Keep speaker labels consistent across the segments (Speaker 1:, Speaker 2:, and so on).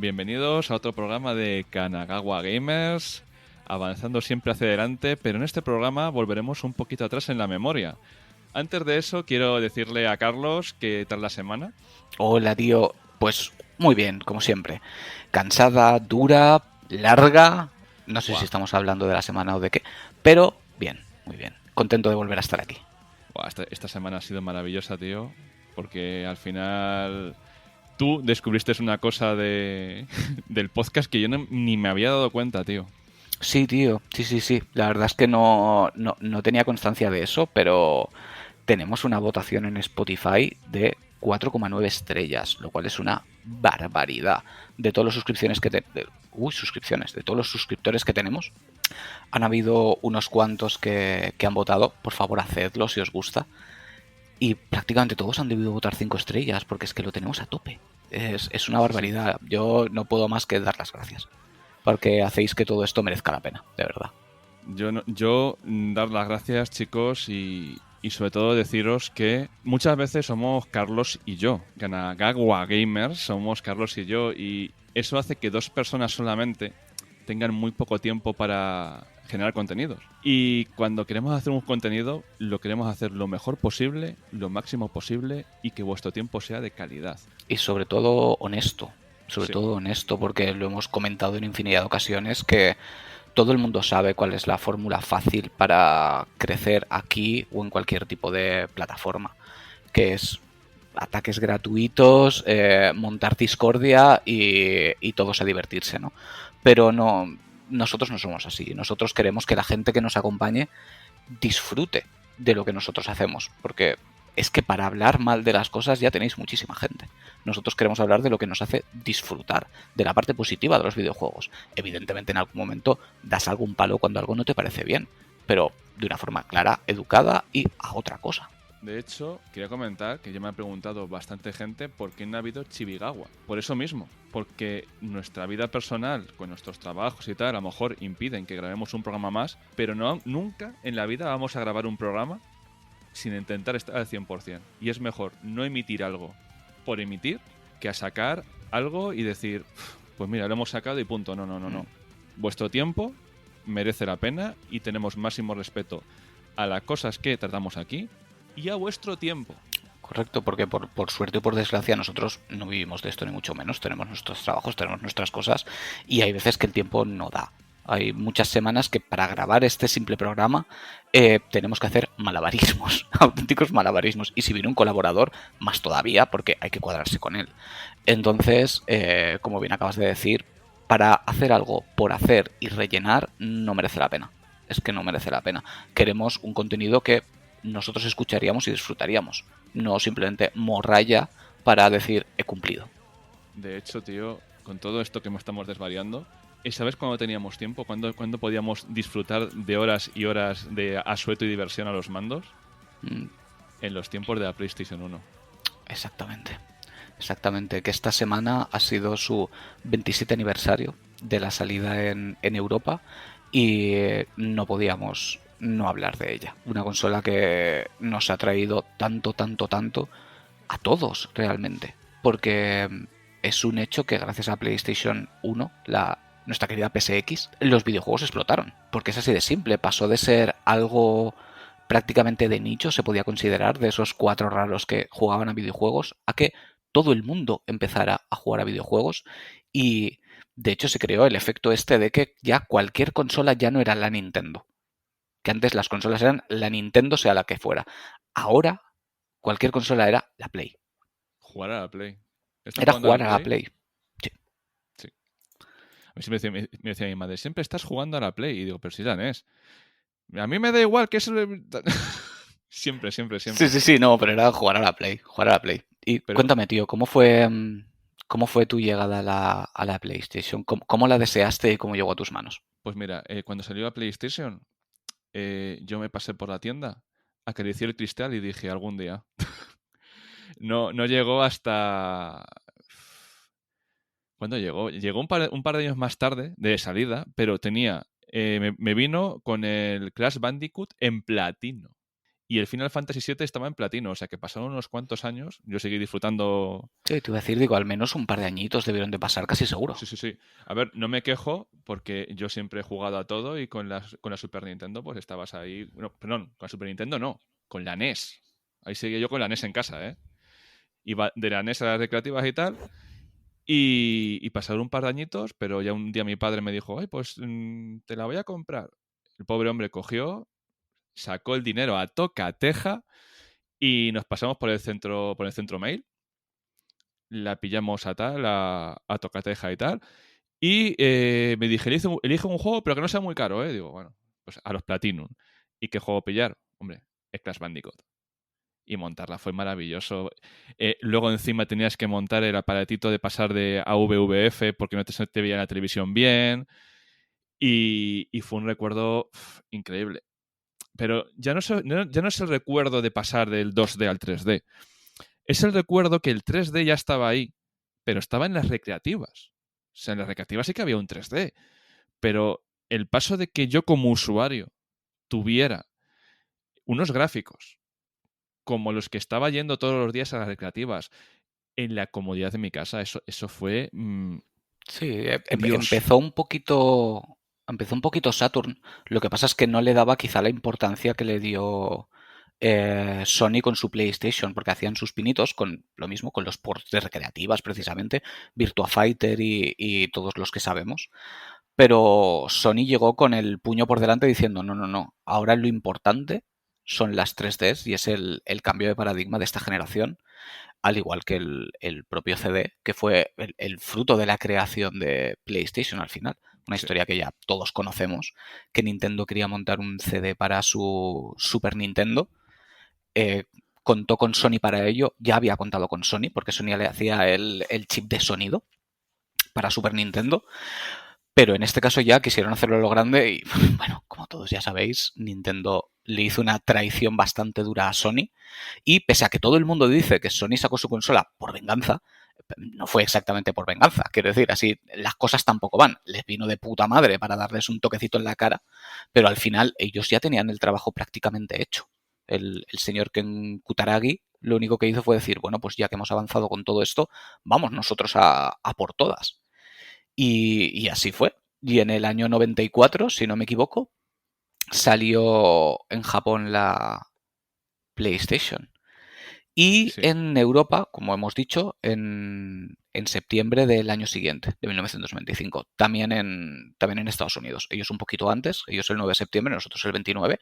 Speaker 1: bienvenidos a otro programa de Kanagawa Gamers, avanzando siempre hacia adelante, pero en este programa volveremos un poquito atrás en la memoria. Antes de eso, quiero decirle a Carlos que tal la semana.
Speaker 2: Hola, tío. Pues muy bien, como siempre. Cansada, dura, larga. No sé
Speaker 1: Buah,
Speaker 2: si estamos hablando de la semana o de qué, pero bien, muy bien. Contento de volver a estar aquí.
Speaker 1: esta semana ha sido maravillosa, tío, porque al final tú descubriste una cosa del podcast que yo ni me había dado cuenta, tío.
Speaker 2: Sí, tío. Sí. La verdad es que no tenía constancia de eso, pero tenemos una votación en Spotify de 4,9 estrellas, lo cual es una barbaridad. De todas las suscripciones suscripciones, de todos los suscriptores que tenemos, han habido unos cuantos que han votado. Por favor, hacedlo si os gusta. Y prácticamente todos han debido votar 5 estrellas, porque es que lo tenemos a tope. Es una
Speaker 1: Sí, sí.
Speaker 2: barbaridad. Yo no puedo más que dar las gracias, porque hacéis que todo esto merezca la pena, de verdad.
Speaker 1: Yo dar las gracias, chicos, y sobre todo deciros que muchas veces somos Carlos y yo. Kanagawa Gamers somos Carlos y yo, y eso hace que dos personas solamente tengan muy poco tiempo para generar contenidos. Y cuando queremos hacer un contenido, lo queremos hacer lo mejor posible, lo máximo posible, y que vuestro tiempo sea de calidad.
Speaker 2: Y sobre todo honesto. Sobre
Speaker 1: Sí.
Speaker 2: todo honesto, porque lo hemos comentado en infinidad de ocasiones que todo el mundo sabe cuál es la fórmula fácil para crecer aquí o en cualquier tipo de plataforma, que es ataques gratuitos, montar discordia y todos a divertirse, ¿no? Pero no, nosotros no somos así. Nosotros queremos que la gente que nos acompañe disfrute de lo que nosotros hacemos, porque es que para hablar mal de las cosas ya tenéis muchísima gente. Nosotros queremos hablar de lo que nos hace disfrutar, de la parte positiva de los videojuegos. Evidentemente en algún momento das algún palo cuando algo no te parece bien, pero de una forma clara, educada y a otra cosa.
Speaker 1: De hecho, quería comentar que ya me ha preguntado bastante gente por qué no ha habido Chibigawa. Por eso mismo, porque nuestra vida personal, con nuestros trabajos y tal, a lo mejor impiden que grabemos un programa más, pero nunca en la vida vamos a grabar un programa sin intentar estar al 100%. Y es mejor no emitir algo por emitir que a sacar algo y decir, pues mira, lo hemos sacado y punto. No. Vuestro tiempo merece la pena y tenemos máximo respeto a las cosas que tratamos aquí y a vuestro tiempo.
Speaker 2: Correcto, porque por suerte o por desgracia nosotros no vivimos de esto ni mucho menos. Tenemos nuestros trabajos, tenemos nuestras cosas y hay veces que el tiempo no da. Hay muchas semanas que para grabar este simple programa tenemos que hacer malabarismos, auténticos malabarismos. Y si viene un colaborador, más todavía, porque hay que cuadrarse con él. Entonces, como bien acabas de decir, para hacer algo por hacer y rellenar no merece la pena. Es que no merece la pena. Queremos un contenido que nosotros escucharíamos y disfrutaríamos, no simplemente morralla para decir he cumplido.
Speaker 1: De hecho, tío, con todo esto que estamos desvariando, ¿sabes cuándo teníamos tiempo? ¿Cuándo podíamos disfrutar de horas y horas de asueto y diversión a los mandos?
Speaker 2: Mm,
Speaker 1: En los tiempos de la PlayStation 1.
Speaker 2: Exactamente, que esta semana ha sido su 27 aniversario de la salida en Europa y no podíamos no hablar de ella. Una consola que nos ha traído tanto a todos realmente, porque es un hecho que gracias a PlayStation 1, nuestra querida PSX, los videojuegos explotaron, porque es así de simple, pasó de ser algo prácticamente de nicho, se podía considerar, de esos 4 raros que jugaban a videojuegos, a que todo el mundo empezara a jugar a videojuegos y de hecho se creó el efecto este de que ya cualquier consola ya no era la Nintendo, que antes las consolas eran la Nintendo sea la que fuera, ahora cualquier consola era la Play.
Speaker 1: Jugar a la Play. ¿Están
Speaker 2: Era
Speaker 1: jugando a la
Speaker 2: jugar a la
Speaker 1: Play?
Speaker 2: Play. Sí.
Speaker 1: Sí. A mí siempre me decía mi madre, siempre estás jugando a la Play. Y digo, pero si la NES. A mí me da igual que eso... siempre.
Speaker 2: Sí, no, pero era jugar a la Play, jugar a la Play. Y
Speaker 1: Pero,
Speaker 2: cuéntame, tío, cómo fue tu llegada a la PlayStation? ¿Cómo la deseaste y cómo llegó a tus manos?
Speaker 1: pues mira, cuando salió la PlayStation, yo me pasé por la tienda, acaricié el cristal y dije, algún día. No llegó hasta... ¿Cuándo llegó? Llegó un par de años más tarde de salida, pero tenía... me vino con el Crash Bandicoot en platino. y el Final Fantasy VII estaba en platino, o sea que pasaron unos cuantos años, yo seguí disfrutando.
Speaker 2: Sí, te iba a decir, digo, al menos un par de añitos debieron de pasar, casi seguro.
Speaker 1: Sí, sí, sí. A ver, no me quejo porque yo siempre he jugado a todo y con la Super Nintendo pues estabas ahí. Bueno, perdón, con la Super Nintendo no, con la NES. Ahí seguía yo con la NES en casa, ¿eh? Iba de la NES a las recreativas y tal. Y pasaron un par de añitos, pero ya un día mi padre me dijo, ay, pues te la voy a comprar. El pobre hombre cogió, sacó el dinero a toca-teja y nos pasamos por el centro mail. La pillamos a tal, a tocateja y tal. Y me dije, elige un juego, pero que no sea muy caro, ¿eh? Digo, bueno, pues a los Platinum. ¿Y qué juego pillar? Hombre, es Crash Bandicoot. Y montarla fue maravilloso. Luego encima tenías que montar el aparatito de pasar de a VVF porque no te veía la televisión bien. Y fue un recuerdo increíble. Pero ya no es el recuerdo de pasar del 2D al 3D. Es el recuerdo que el 3D ya estaba ahí, pero estaba en las recreativas. O sea, en las recreativas sí que había un 3D, pero el paso de que yo como usuario tuviera unos gráficos como los que estaba yendo todos los días a las recreativas en la comodidad de mi casa, eso fue
Speaker 2: Sí,
Speaker 1: Dios.
Speaker 2: empezó un poquito Saturn. Lo que pasa es que no le daba quizá la importancia que le dio Sony con su PlayStation, porque hacían sus pinitos con lo mismo, con los ports de recreativas precisamente, Virtua Fighter y todos los que sabemos. Pero Sony llegó con el puño por delante diciendo, no, no, no, ahora lo importante son las 3Ds y es el cambio de paradigma de esta generación, al igual que el propio CD, que fue el fruto de la creación de PlayStation al final. Una
Speaker 1: Sí,
Speaker 2: historia que ya todos conocemos, que Nintendo quería montar un CD para su Super Nintendo. eh, Contó con Sony para ello, ya había contado con Sony, porque Sony le hacía el chip de sonido para Super Nintendo, pero en este caso ya quisieron hacerlo a lo grande y, bueno, como todos ya sabéis, Nintendo le hizo una traición bastante dura a Sony y pese a que todo el mundo dice que Sony sacó su consola por venganza, no fue exactamente por venganza, quiero decir, así las cosas tampoco van. Les vino de puta madre para darles un toquecito en la cara, pero al final ellos ya tenían el trabajo prácticamente hecho. El señor Ken Kutaragi lo único que hizo fue decir, bueno, pues ya que hemos avanzado con todo esto, vamos nosotros a por todas. Y así fue. Y en el año 94, si no me equivoco, salió en Japón la PlayStation. Y
Speaker 1: sí.
Speaker 2: en Europa, como hemos dicho, en septiembre del año siguiente, de 1995. También en Estados Unidos. Ellos un poquito antes, ellos el 9 de septiembre, nosotros el 29.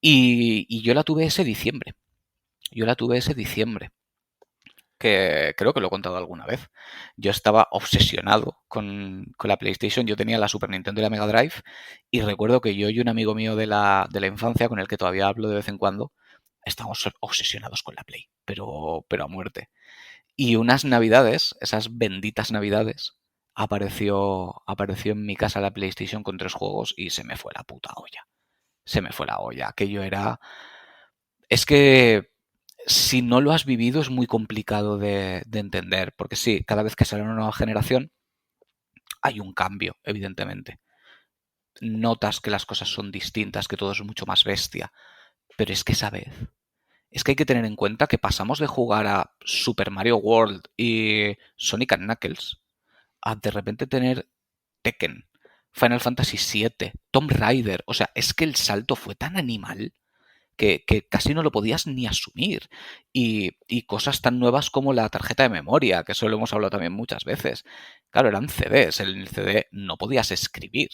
Speaker 2: Y yo la tuve ese diciembre. Yo la tuve ese diciembre. Que creo que lo he contado alguna vez. Yo estaba obsesionado con la PlayStation. Yo tenía la Super Nintendo y la Mega Drive. Y recuerdo que yo y un amigo mío de la infancia, con el que todavía hablo de vez en cuando, estábamos obsesionados con la Play. Pero a muerte. Y unas navidades, esas benditas navidades, apareció en mi casa la PlayStation con 3 juegos y se me fue la puta olla. Se me fue la olla. Aquello era... Es que si no lo has vivido es muy complicado de entender, porque sí, cada vez que sale una nueva generación hay un cambio, evidentemente. Notas que las cosas son distintas, que todo es mucho más bestia, pero es que esa vez, es que hay que tener en cuenta que pasamos de jugar a Super Mario World y Sonic and Knuckles a de repente tener Tekken, Final Fantasy VII, Tomb Raider, o sea, es que el salto fue tan animal que casi no lo podías ni asumir. Y cosas tan nuevas como la tarjeta de memoria, que eso lo hemos hablado también muchas veces. Claro, eran CDs, en el CD no podías escribir.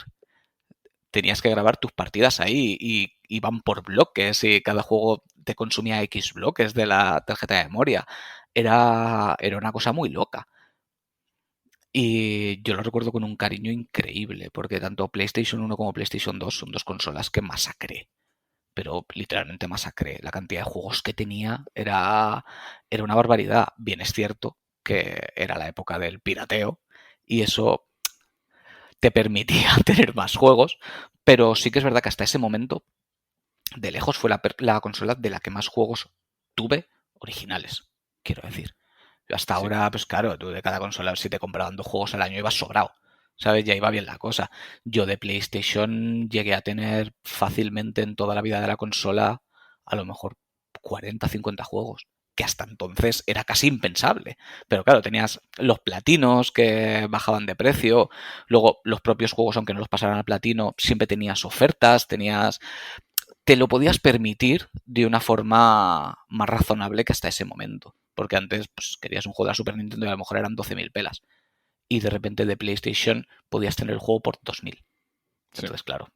Speaker 2: Tenías que grabar tus partidas ahí y iban por bloques y cada juego te consumía X bloques de la tarjeta de memoria. Era una cosa muy loca. Y yo lo recuerdo con un cariño increíble, porque tanto PlayStation 1 como PlayStation 2 son dos consolas que masacré, pero literalmente masacré. La cantidad de juegos que tenía era una barbaridad. Bien es cierto que era la época del pirateo y eso te permitía tener más juegos, pero sí que es verdad que hasta ese momento, de lejos, fue la consola de la que más juegos tuve originales, quiero decir. Hasta
Speaker 1: Sí.
Speaker 2: ahora, pues claro, tú de cada consola, si te compraban 2 juegos al año, ibas sobrado. ¿Sabes? Ya iba bien la cosa. Yo de PlayStation llegué a tener fácilmente en toda la vida de la consola a lo mejor 40, 50 juegos, que hasta entonces era casi impensable. Pero claro, tenías los platinos que bajaban de precio, luego los propios juegos, aunque no los pasaran al platino, siempre tenías ofertas, te lo podías permitir de una forma más razonable que hasta ese momento. Porque antes pues, querías un juego de la Super Nintendo y a lo mejor eran 12.000 pelas. Y de repente de PlayStation podías tener el juego por 2.000. Entonces, sí, claro,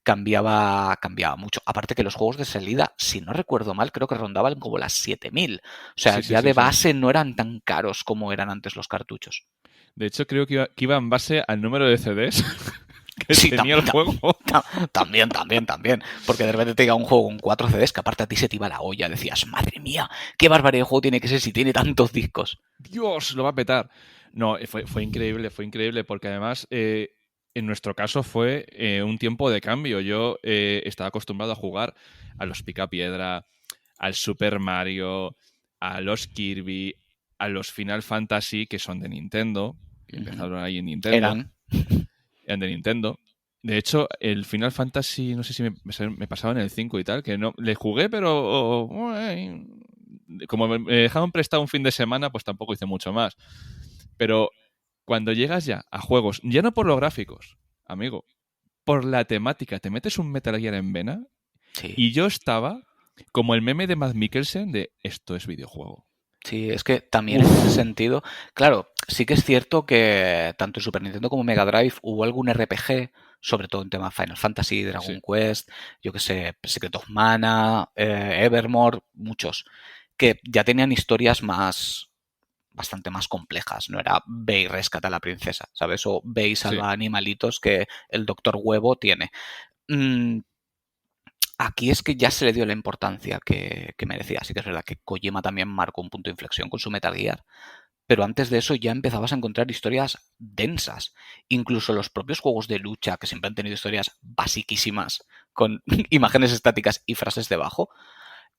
Speaker 2: cambiaba mucho. Aparte que los juegos de salida, si no recuerdo mal, creo que rondaban como las 7.000. O sea, sí, ya de base no eran tan caros como eran antes los cartuchos.
Speaker 1: De hecho, creo que iba en base al número de CDs que tenía el juego.
Speaker 2: También. Porque de repente te llega un juego con 4 CDs que aparte a ti se te iba la olla. Decías, madre mía, qué barbaridad de juego tiene que ser si tiene tantos discos.
Speaker 1: Dios, lo va a petar. No, fue increíble porque además... en nuestro caso fue un tiempo de cambio. Yo estaba acostumbrado a jugar a los Picapiedra, al Super Mario, a los Kirby, a los Final Fantasy, que son de Nintendo. Que empezaron ahí en Nintendo. Eran de Nintendo. De hecho, el Final Fantasy, no sé si me pasaba en el 5 y tal, que no le jugué, pero como me dejaron prestado un fin de semana, pues tampoco hice mucho más. Pero... cuando llegas ya a juegos, ya no por los gráficos, amigo, por la temática, te metes un Metal Gear en vena, sí. Y yo estaba como el meme de Mads Mikkelsen de esto es videojuego.
Speaker 2: Sí, es que también en ese sentido, claro, sí que es cierto que tanto en Super Nintendo como Mega Drive hubo algún RPG, sobre todo en tema Final Fantasy, Dragon Quest, yo que sé, Secret of Mana, Evermore, muchos, que ya tenían historias bastante más complejas, no era ve y rescata a la princesa, ¿sabes? O ve y salva animalitos que el Doctor Huevo tiene. Aquí es que ya se le dio la importancia que merecía. Sí que es verdad que Kojima también marcó un punto de inflexión con su Metal Gear, pero antes de eso ya empezabas a encontrar historias densas. Incluso los propios juegos de lucha, que siempre han tenido historias basiquísimas, con imágenes estáticas y frases debajo,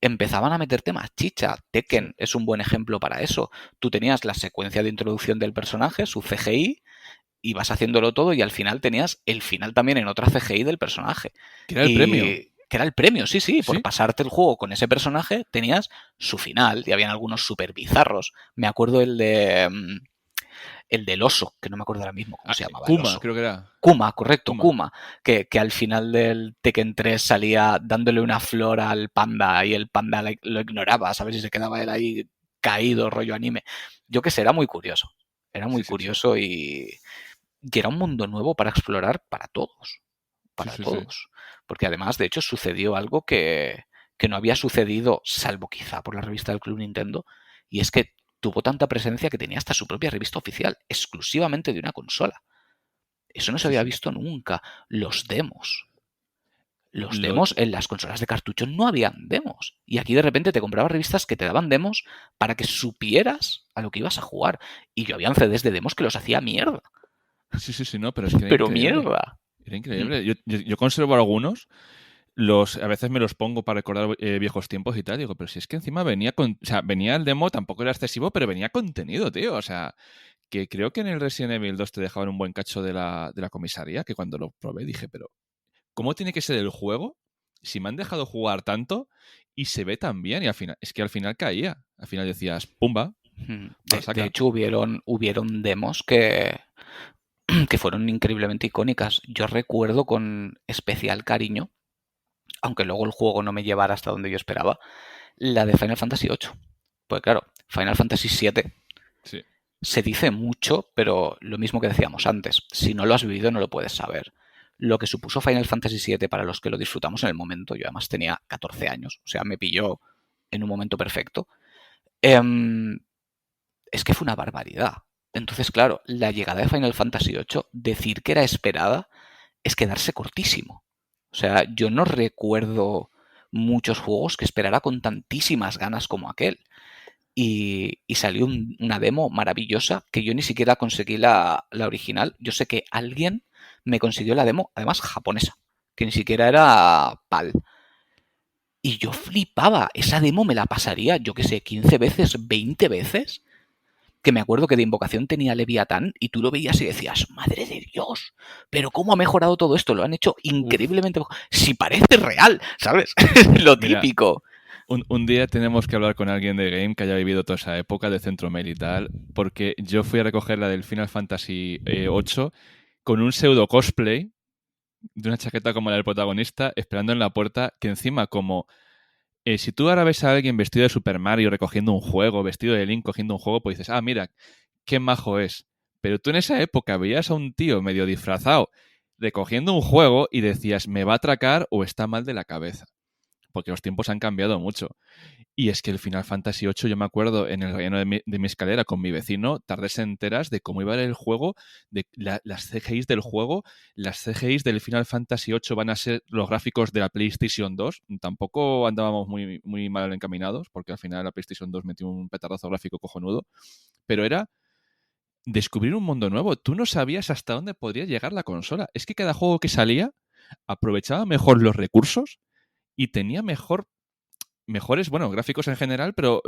Speaker 2: empezaban a meterte más chicha. Tekken es un buen ejemplo para eso. Tú tenías la secuencia de introducción del personaje, su CGI, y vas haciéndolo todo y al final tenías el final también en otra CGI del personaje.
Speaker 1: Que era el premio.
Speaker 2: Que era el premio, sí. Por pasarte el juego con ese personaje tenías su final y habían algunos súper bizarros. Me acuerdo el del oso, que no me acuerdo ahora mismo cómo se llamaba.
Speaker 1: Kuma, creo que era.
Speaker 2: Kuma, correcto, Kuma. Que al final del Tekken 3 salía dándole una flor al panda y el panda lo ignoraba, ¿sabes? Y se quedaba él ahí caído, rollo anime. Yo qué sé, era muy curioso. Era muy curioso y era un mundo nuevo para explorar para todos. Para todos. Porque además, de hecho, sucedió algo que no había sucedido, salvo quizá por la revista del Club Nintendo, y es que tuvo tanta presencia que tenía hasta su propia revista oficial, exclusivamente de una consola. Eso no se había visto nunca. Los demos. Los demos en las consolas de cartucho no habían demos. Y aquí de repente te comprabas revistas que te daban demos para que supieras a lo que ibas a jugar. Y yo había CDs de demos que los hacía mierda.
Speaker 1: Sí, no, pero es que
Speaker 2: pero mierda.
Speaker 1: Era increíble. Yo conservo algunos. A veces me los pongo para recordar viejos tiempos y tal. Digo, pero si es que encima venía venía el demo, tampoco era excesivo, pero venía contenido, tío. O sea, que creo que en el Resident Evil 2 te dejaban un buen cacho de la comisaría, que cuando lo probé dije, pero ¿cómo tiene que ser el juego si me han dejado jugar tanto y se ve tan bien? Y al final caía. Al final decías, pumba.
Speaker 2: De hecho, hubieron demos que fueron increíblemente icónicas. Yo recuerdo con especial cariño, aunque luego el juego no me llevara hasta donde yo esperaba, la de Final Fantasy VIII. Pues claro, Final Fantasy VII se dice mucho, pero lo mismo que decíamos antes, si no lo has vivido no lo puedes saber. Lo que supuso Final Fantasy VII para los que lo disfrutamos en el momento, yo además tenía 14 años, o sea, me pilló en un momento perfecto, es que fue una barbaridad. Entonces, claro, la llegada de Final Fantasy VIII, decir que era esperada es quedarse cortísimo. O sea, yo no recuerdo muchos juegos que esperara con tantísimas ganas como aquel. Y salió una demo maravillosa que yo ni siquiera conseguí la original. Yo sé que alguien me consiguió la demo, además japonesa, que ni siquiera era PAL. Y yo flipaba. Esa demo me la pasaría, yo qué sé, 15 veces, 20 veces. Que me acuerdo que de Invocación tenía Leviatán y tú lo veías y decías, madre de Dios, pero ¿cómo ha mejorado todo esto? Lo han hecho increíblemente mejor. Si parece real, ¿sabes? Lo típico.
Speaker 1: Un día tenemos que hablar con alguien de Game que haya vivido toda esa época de Centromail y tal, porque yo fui a recoger la del Final Fantasy VIII con un pseudo cosplay de una chaqueta como la del protagonista, esperando en la puerta, que encima como... si tú ahora ves a alguien vestido de Super Mario recogiendo un juego, vestido de Link cogiendo un juego, pues dices, ah, mira, qué majo es. Pero tú en esa época veías a un tío medio disfrazado recogiendo un juego y decías, me va a atracar o está mal de la cabeza. Porque los tiempos han cambiado mucho. Y es que el Final Fantasy VIII, yo me acuerdo en el relleno de mi escalera con mi vecino, tardes enteras de cómo iba a ir el juego, de las CGIs del juego. Las CGIs del Final Fantasy VIII van a ser los gráficos de la PlayStation 2. Tampoco andábamos muy, muy mal encaminados, porque al final la PlayStation 2 metió un petardazo gráfico cojonudo. Pero era descubrir un mundo nuevo. Tú no sabías hasta dónde podría llegar la consola. Es que cada juego que salía aprovechaba mejor los recursos y tenía mejores, bueno, gráficos en general, pero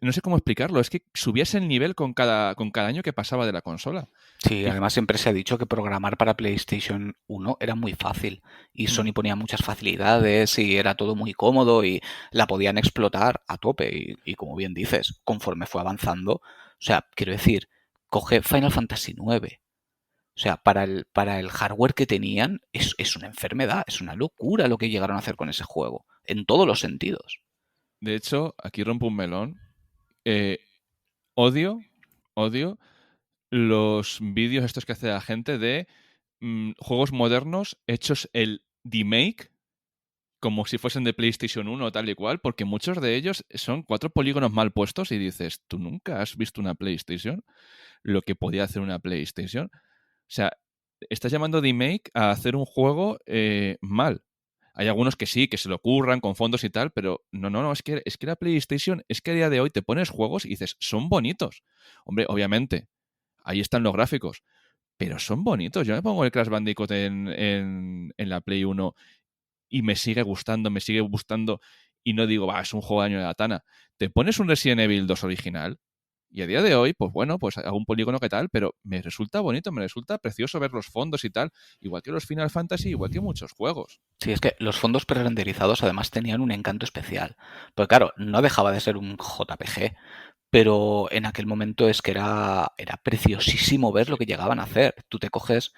Speaker 1: no sé cómo explicarlo. Es que subías el nivel con cada año que pasaba de la consola.
Speaker 2: Sí,
Speaker 1: Y,
Speaker 2: además siempre se ha dicho que programar para PlayStation 1 era muy fácil y
Speaker 1: mm,
Speaker 2: Sony ponía muchas facilidades y era todo muy cómodo y la podían explotar a tope y como bien dices, conforme fue avanzando, o sea, quiero decir, coge Final Fantasy IX. O sea, para el hardware que tenían es una enfermedad, es una locura lo que llegaron a hacer con ese juego, en todos los sentidos.
Speaker 1: de hecho, aquí rompo un melón. Eh, odio, odio los vídeos estos que hace la gente de juegos modernos hechos el remake como si fuesen de PlayStation 1 o tal y cual, porque muchos de ellos son 4 polígonos mal puestos y dices, ¿tú nunca has visto una PlayStation? Lo que podía hacer una PlayStation. O sea, estás llamando remake a hacer un juego mal. Hay algunos que sí, que se lo ocurran con fondos y tal, pero no, es que la PlayStation, es que a día de hoy te pones juegos y dices, son bonitos. Hombre, obviamente, ahí están los gráficos, pero son bonitos. Yo me pongo el Crash Bandicoot en la Play 1 y me sigue gustando y no digo, va, es un juego de año de la tana. Te pones un Resident Evil 2 original y a día de hoy, pues bueno, pues hago un polígono que tal, pero me resulta bonito, me resulta precioso ver los fondos y tal, igual que los Final Fantasy, igual que muchos juegos.
Speaker 2: Sí, es que los fondos prerenderizados además tenían un encanto especial. Porque claro, no dejaba de ser un JPG, pero en aquel momento es que era preciosísimo ver lo que llegaban a hacer. Tú te coges,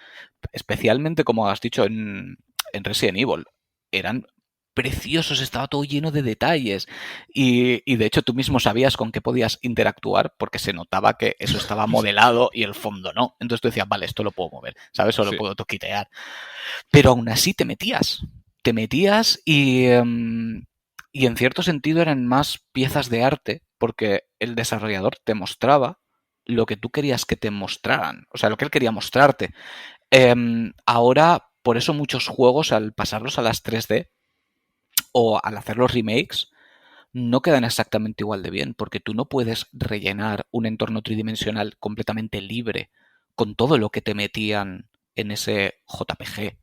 Speaker 2: especialmente como has dicho en Resident Evil, eran preciosos, estaba todo lleno de detalles y de hecho tú mismo sabías con qué podías interactuar porque se notaba que eso estaba modelado y el fondo no. Entonces tú decías, vale, esto lo puedo mover, ¿sabes? O lo
Speaker 1: Sí,
Speaker 2: puedo toquitear. Pero aún así te metías y en cierto sentido eran más piezas de arte porque el desarrollador te mostraba lo que tú querías que te mostraran, o sea, lo que él quería mostrarte. Ahora, por eso muchos juegos, al pasarlos a las 3D o al hacer los remakes, no quedan exactamente igual de bien, porque tú no puedes rellenar un entorno tridimensional completamente libre con todo lo que te metían en ese JPG.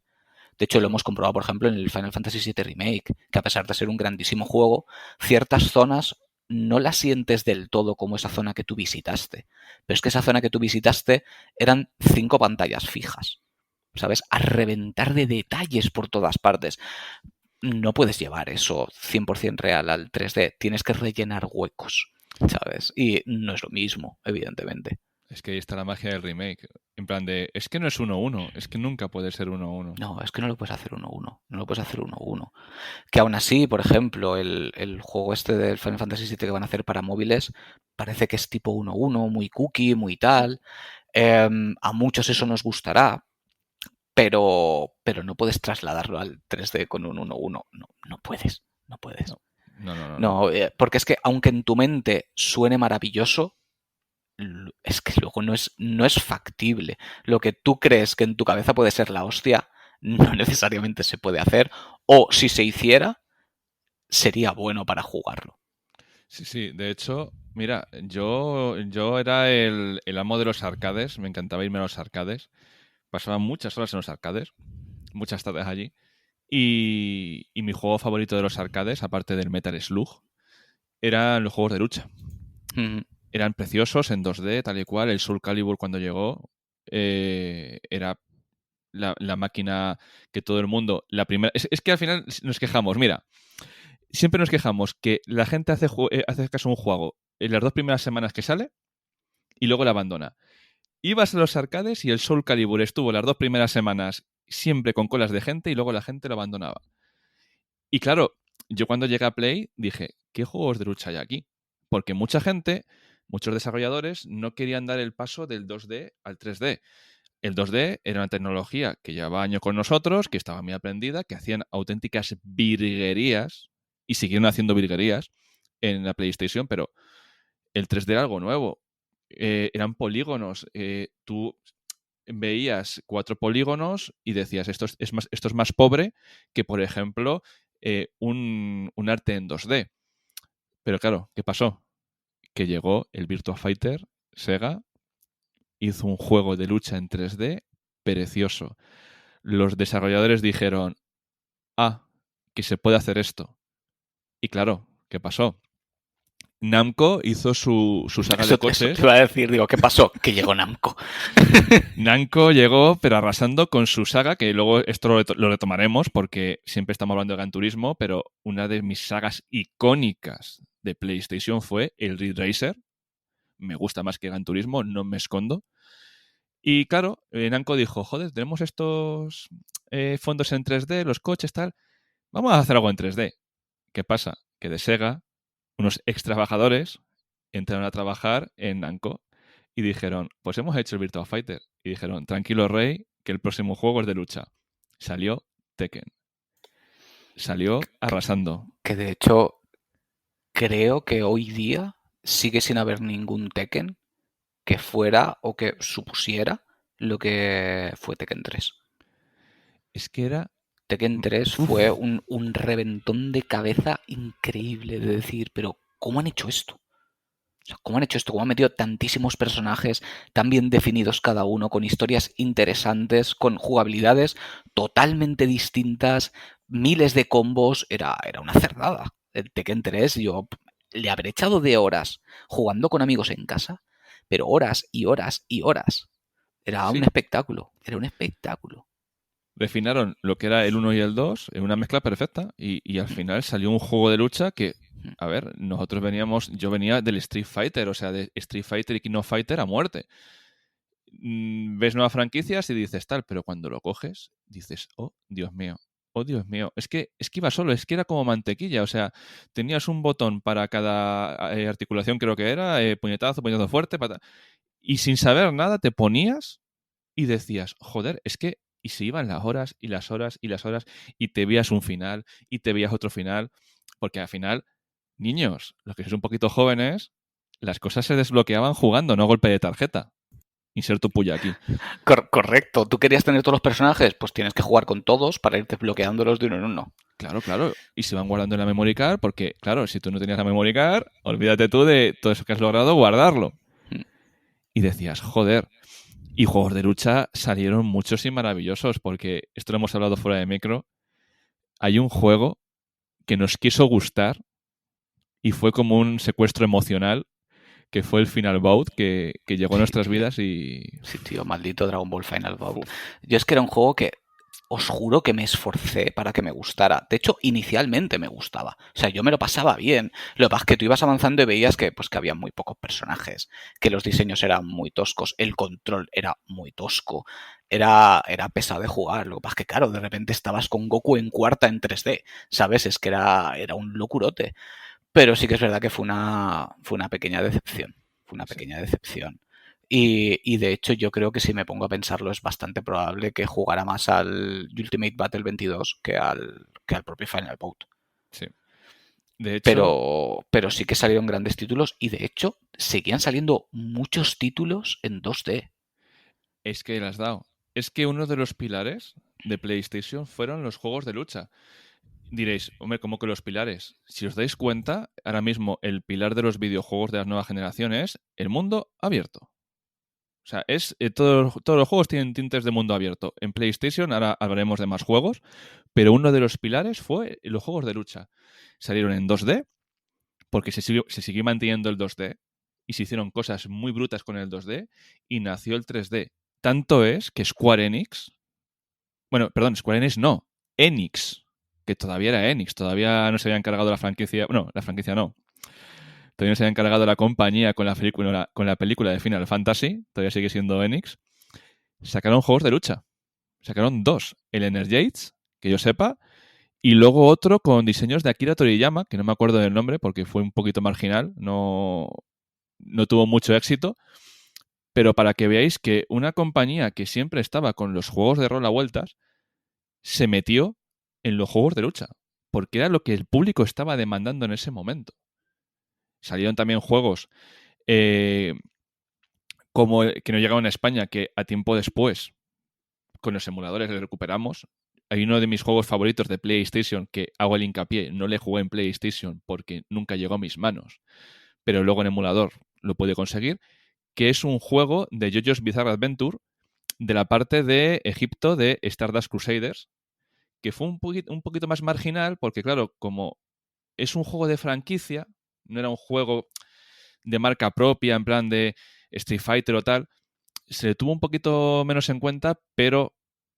Speaker 2: De hecho, lo hemos comprobado, por ejemplo, en el Final Fantasy VII Remake, que a pesar de ser un grandísimo juego, ciertas zonas no las sientes del todo como esa zona que tú visitaste. Pero es que esa zona que tú visitaste eran 5 pantallas fijas, ¿sabes? A reventar de detalles por todas partes. No puedes llevar eso 100% real al 3D. Tienes que rellenar huecos, ¿sabes? Y no es lo mismo, evidentemente.
Speaker 1: es que ahí está la magia del remake. En plan de, es que no es 1-1, es que nunca puede ser 1-1.
Speaker 2: No, es que no lo puedes hacer 1-1. No lo puedes hacer 1-1. Que aún así, por ejemplo, el juego este del Final Fantasy VII que van a hacer para móviles parece que es tipo 1-1, muy cookie, muy tal. A muchos eso nos gustará, pero no puedes trasladarlo al 3D con un 1-1. No, no puedes, no puedes.
Speaker 1: No, no.
Speaker 2: No, porque es que aunque en tu mente suene maravilloso, es que luego no es factible. Lo que tú crees que en tu cabeza puede ser la hostia, no necesariamente se puede hacer. O si se hiciera, sería bueno para jugarlo.
Speaker 1: Sí, sí, de hecho, mira, yo era el amo de los arcades, me encantaba irme a los arcades. Pasaba muchas horas en los arcades, muchas tardes allí. Y mi juego favorito de los arcades, aparte del Metal Slug, eran los juegos de lucha.
Speaker 2: Mm,
Speaker 1: Eran preciosos en 2D, tal y cual. El Soul Calibur cuando llegó era la máquina que todo el mundo, la primera... Es que al final nos quejamos, mira, siempre nos quejamos que la gente hace caso a un juego en las 2 primeras semanas que sale y luego la abandona. Ibas a los arcades y el Soul Calibur estuvo las 2 primeras semanas siempre con colas de gente y luego la gente lo abandonaba. Y claro, yo cuando llegué a Play dije, ¿qué juegos de lucha hay aquí? Porque mucha gente, muchos desarrolladores no querían dar el paso del 2D al 3D. El 2D era una tecnología que llevaba años con nosotros, que estaba muy aprendida, que hacían auténticas virguerías y siguieron haciendo virguerías en la PlayStation, pero el 3D era algo nuevo. Eran polígonos. Tú veías 4 polígonos y decías, esto es más pobre que, por ejemplo, un arte en 2D. Pero claro, ¿qué pasó? Que llegó el Virtua Fighter, Sega, hizo un juego de lucha en 3D precioso. Los desarrolladores dijeron, que se puede hacer esto. Y claro, ¿qué pasó? Namco hizo su saga de coches.
Speaker 2: Eso te iba a decir, digo, ¿qué pasó? Que llegó Namco.
Speaker 1: Namco llegó, pero arrasando con su saga, que luego esto lo retomaremos porque siempre estamos hablando de Gran Turismo, pero una de mis sagas icónicas de PlayStation fue el Ridge Racer. Me gusta más que Gran Turismo, no me escondo. Y claro, Namco dijo, joder, tenemos estos fondos en 3D, los coches, tal. Vamos a hacer algo en 3D. ¿Qué pasa? Que de Sega, unos ex trabajadores entraron a trabajar en Namco y dijeron, pues hemos hecho el Virtua Fighter. Y dijeron, tranquilo Rey, que el próximo juego es de lucha. Salió Tekken. Salió arrasando.
Speaker 2: Que de hecho, creo que hoy día sigue sin haber ningún Tekken que fuera o que supusiera lo que fue Tekken 3.
Speaker 1: Es que era...
Speaker 2: Tekken 3 fue un reventón de cabeza increíble de decir, pero ¿cómo han hecho esto? O sea, ¿cómo han hecho esto? ¿Cómo han metido tantísimos personajes tan bien definidos cada uno, con historias interesantes, con jugabilidades totalmente distintas, miles de combos? Era una cerdada. El Tekken 3 yo le habré echado de horas jugando con amigos en casa, pero horas y horas y horas. Era un espectáculo, era un espectáculo.
Speaker 1: Refinaron lo que era el 1 y el 2 en una mezcla perfecta y al final salió un juego de lucha que, a ver, yo venía del Street Fighter, o sea, de Street Fighter y King of Fighter a muerte. Ves nuevas franquicias y dices tal, pero cuando lo coges dices, oh Dios mío, es que iba solo, es que era como mantequilla, o sea, tenías un botón para cada articulación, creo que era, puñetazo fuerte, y sin saber nada te ponías y decías, joder, es que, y se iban las horas y las horas y las horas y te veías un final y te veías otro final, porque al final, niños, los que sois un poquito jóvenes, las cosas se desbloqueaban jugando, no a golpe de tarjeta. Inserto puya aquí.
Speaker 2: Correcto. ¿Tú querías tener todos los personajes? Pues tienes que jugar con todos para ir desbloqueándolos de uno en uno.
Speaker 1: Claro. Y se van guardando en la memory card porque, claro, si tú no tenías la memory card, olvídate tú de todo eso que has logrado guardarlo. Y decías, joder. Y juegos de lucha salieron muchos y maravillosos porque, esto lo hemos hablado fuera de micro, hay un juego que nos quiso gustar y fue como un secuestro emocional, que fue el Final Bout, que llegó a nuestras vidas y...
Speaker 2: Sí, tío, maldito Dragon Ball Final Bout. Yo es que era un juego que os juro que me esforcé para que me gustara. De hecho, inicialmente me gustaba. O sea, yo me lo pasaba bien. Lo que pasa es que tú ibas avanzando y veías que había muy pocos personajes, que los diseños eran muy toscos, el control era muy tosco, era pesado de jugar. Lo que pasa es que, claro, de repente estabas con Goku en cuarta en 3D, ¿sabes? Es que era un locurote. Pero sí que es verdad que fue una pequeña decepción. Fue una pequeña decepción. Y de hecho yo creo que si me pongo a pensarlo es bastante probable que jugara más al Ultimate Battle 22 que al propio Final Bout.
Speaker 1: Sí. De hecho...
Speaker 2: Pero sí que salieron grandes títulos y de hecho seguían saliendo muchos títulos en 2D.
Speaker 1: Es que las has dado. Es que uno de los pilares de PlayStation fueron los juegos de lucha. Diréis, hombre, ¿cómo que los pilares? Si os dais cuenta, ahora mismo el pilar de los videojuegos de las nuevas generaciones es el mundo abierto. O sea, todos los juegos tienen tintes de mundo abierto. En PlayStation, ahora hablaremos de más juegos, pero uno de los pilares fue los juegos de lucha. Salieron en 2D, porque se siguió manteniendo el 2D, y se hicieron cosas muy brutas con el 2D, y nació el 3D. Tanto es que Square Enix Bueno, perdón, Square Enix no. Enix. Que todavía era Enix. Todavía no se había encargado la franquicia. Bueno, la franquicia no. Todavía no se había encargado la compañía con la película de Final Fantasy. Todavía sigue siendo Enix. Sacaron juegos de lucha. Sacaron 2. El Energades, que yo sepa. Y luego otro con diseños de Akira Toriyama, que no me acuerdo del nombre porque fue un poquito marginal. No tuvo mucho éxito. Pero para que veáis que una compañía que siempre estaba con los juegos de rol a vueltas se metió en los juegos de lucha, porque era lo que el público estaba demandando en ese momento. Salieron también juegos como que no llegaron a España, que a tiempo después, con los emuladores le recuperamos. Hay uno de mis juegos favoritos de PlayStation que hago el hincapié, no le jugué en PlayStation porque nunca llegó a mis manos, pero luego en emulador lo pude conseguir, que es un juego de JoJo's Bizarre Adventure de la parte de Egipto de Stardust Crusaders, que fue un poquito más marginal porque, claro, como es un juego de franquicia, no era un juego de marca propia, en plan de Street Fighter o tal, se le tuvo un poquito menos en cuenta, pero